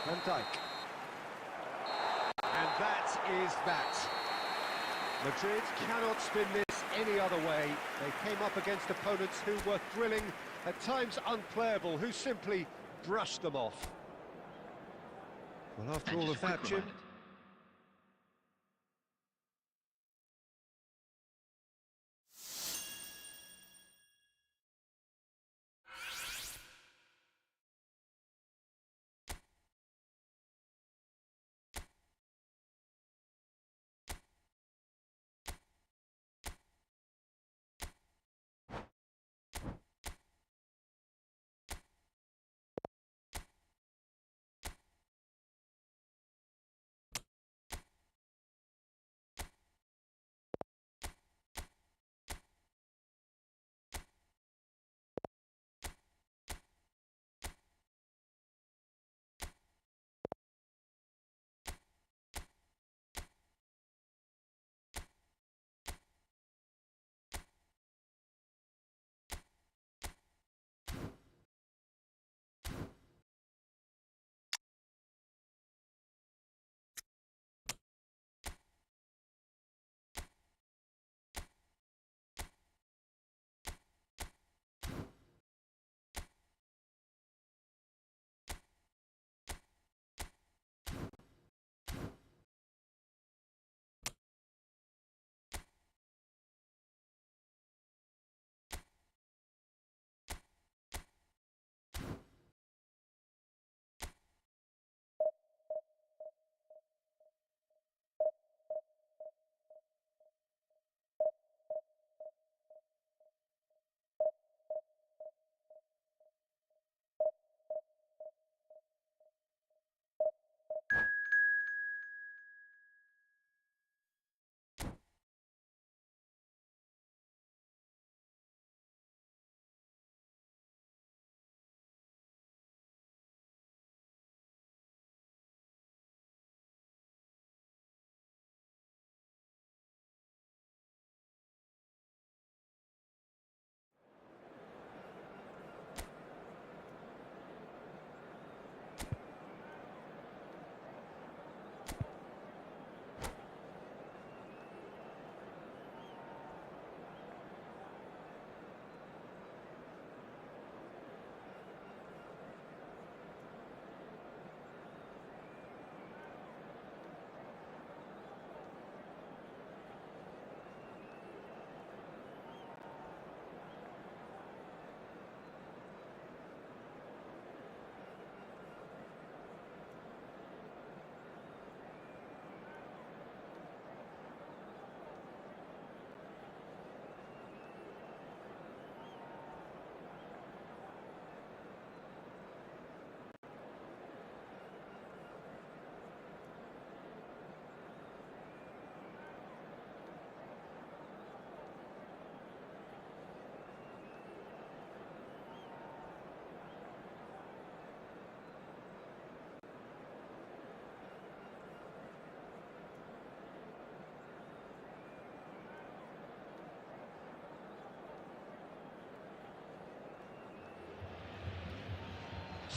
Van Dijk. And that is that. Madrid cannot spin this any other way. They came up against opponents who were thrilling, at times unplayable, who simply brushed them off. Well, after all of that, Jim,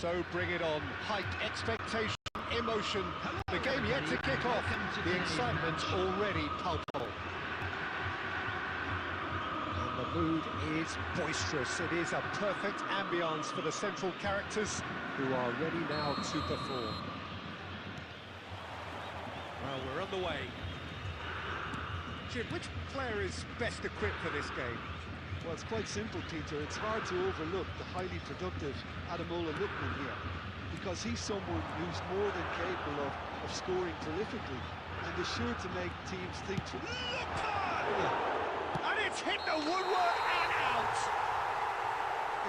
So bring it on. Height, expectation, emotion. The game yet to kick off. The excitement already palpable. And the mood is boisterous. It is a perfect ambience for the central characters who are ready now to perform. Well, we're on the way. Jim, which player is best equipped for this game? Well, it's quite simple, Peter. It's hard to overlook the highly productive Ademola Lookman here, because he's someone who's more than capable of scoring prolifically and is sure to make teams think through. And it's hit the woodwork and out!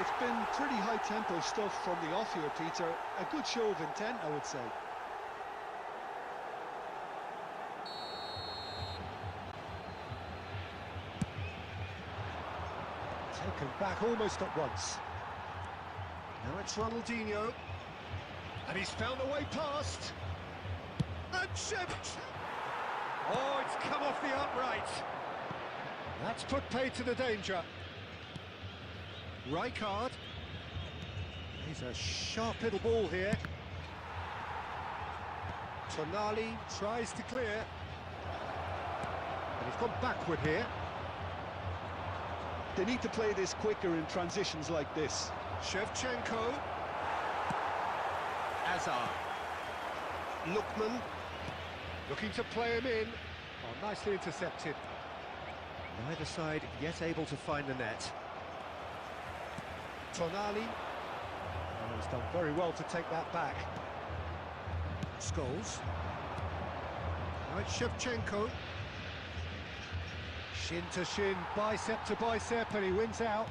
It's been pretty high-tempo stuff from the off here, Peter. A good show of intent, I would say. Taken back almost at once. Now it's Ronaldinho. And he's found a way past. And shift! Oh, it's come off the upright. That's put pay to the danger. Rijkaard. He's a sharp little ball here. Tonali tries to clear. And he's gone backward here. They need to play this quicker in transitions like this. Shevchenko. Hazard. Lookman. Looking to play him in. Oh, nicely intercepted. Neither side yet able to find the net. Tonali. Oh, he's done very well to take that back. Scholes. Right, Shevchenko. Shin to shin, bicep to bicep, and he wins out.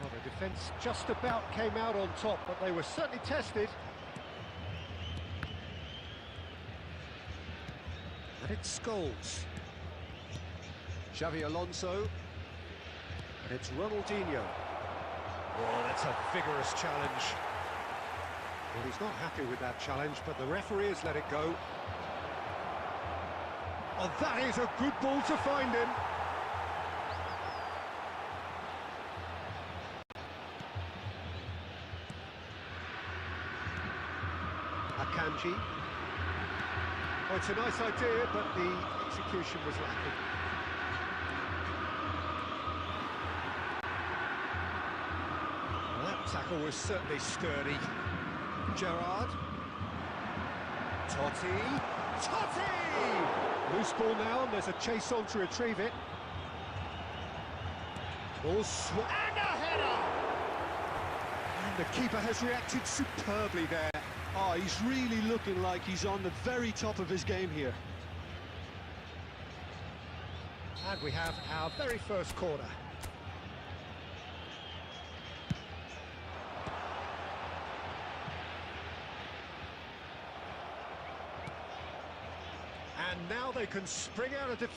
Well, the defence just about came out on top, but they were certainly tested. And it's Scholes. Xavi Alonso. And it's Ronaldinho. Oh, that's a vigorous challenge. Well, he's not happy with that challenge, but the referee has let it go. Oh, that is a good ball to find him. Akanji. Oh, it's a nice idea, but the execution was lacking. Well, that tackle was certainly sturdy. Gerrard. Totti. Totti! Loose ball now, and there's a chase on to retrieve it. Ball and a header! And the keeper has reacted superbly there. Oh, he's really looking like he's on the very top of his game here. And we have our very first corner. And now they can spring out of defence.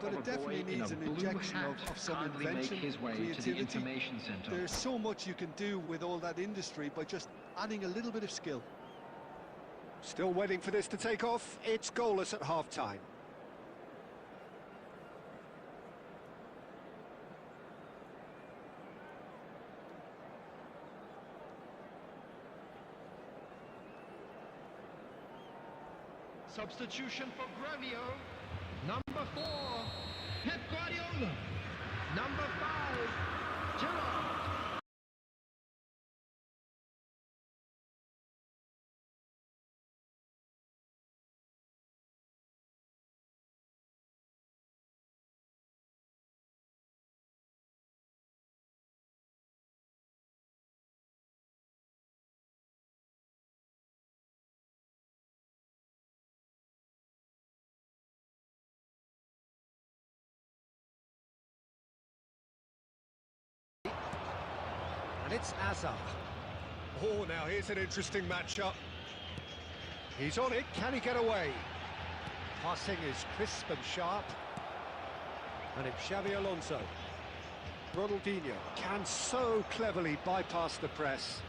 But it definitely needs an injection of some invention, creativity. There's so much you can do with all that industry by just adding a little bit of skill. Still waiting for this to take off. It's goalless at half-time. Substitution for Gravio. Number 4, Pep Guardiola. Number 5, Gerrard. And it's Azar. Oh, now here's an interesting matchup. He's on it, can he get away? Passing is crisp and sharp. And it's Xavi Alonso. Ronaldinho can so cleverly bypass the press.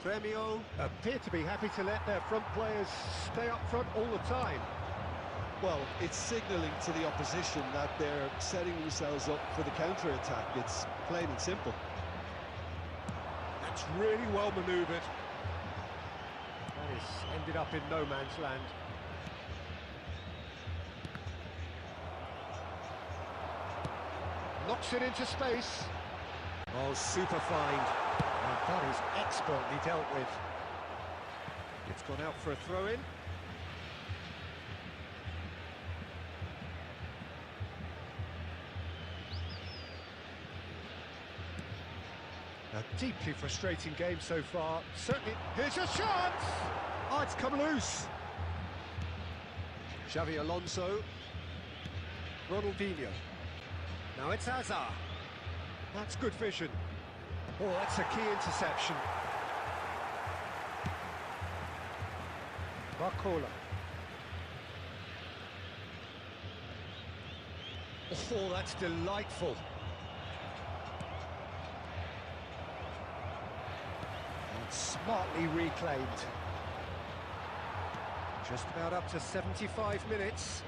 Gremio appear to be happy to let their front players stay up front all the time. Well, it's signalling to the opposition that they're setting themselves up for the counter-attack. It's plain and simple. That's really well manoeuvred. That has ended up in no man's land. Knocks it into space. Oh, super find. And that is expertly dealt with. It's gone out for a throw-in. A deeply frustrating game so far. Certainly, here's a chance! Oh, it's come loose. Xavi Alonso. Ronaldinho. Now it's Azar. That's good vision. Oh, that's a key interception. Barcola. Oh, that's delightful. And smartly reclaimed. Just about up to 75 minutes.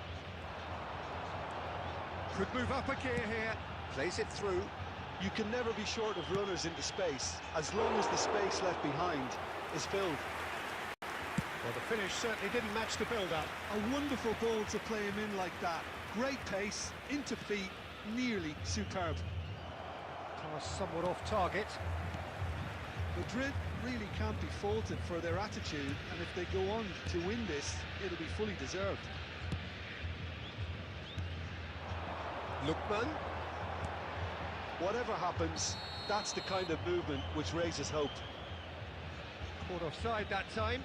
Could move up a gear here. Plays it through. You can never be short of runners into space, as long as the space left behind is filled. Well, the finish certainly didn't match the build-up. A wonderful goal to play him in like that. Great pace, into feet, nearly superb. Pass somewhat off target. Madrid really can't be faulted for their attitude, and if they go on to win this, it'll be fully deserved. Lookman. Whatever happens, that's the kind of movement which raises hope. Caught offside that time.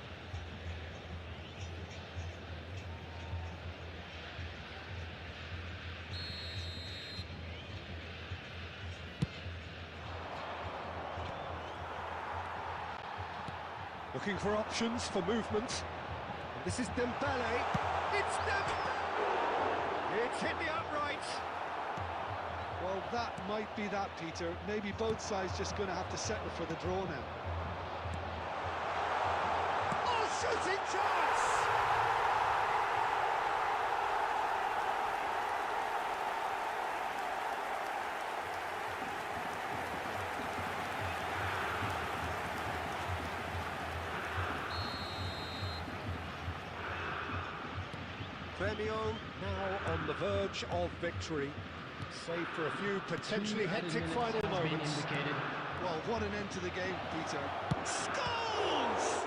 Looking for options for movement. This is Dembele. It's Dembele! It's hit the upright. Well, that might be that, Peter. Maybe both sides just going to have to settle for the draw now. Oh, shooting chance! Gremio now on the verge of victory. Save for a few potentially hectic final moments. Well, what an end to the game, Peter. Scores!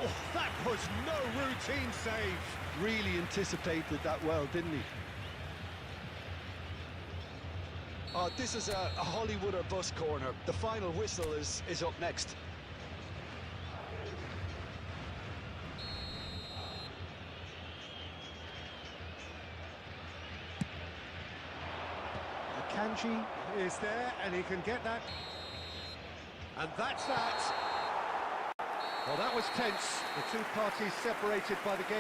Oh, that was no routine save. Really anticipated that well, didn't he? Oh, this is a Hollywood or bust corner. The final whistle is up next. Kanji is there, and he can get that. And that's that. Well, that was tense. The two parties separated by the game.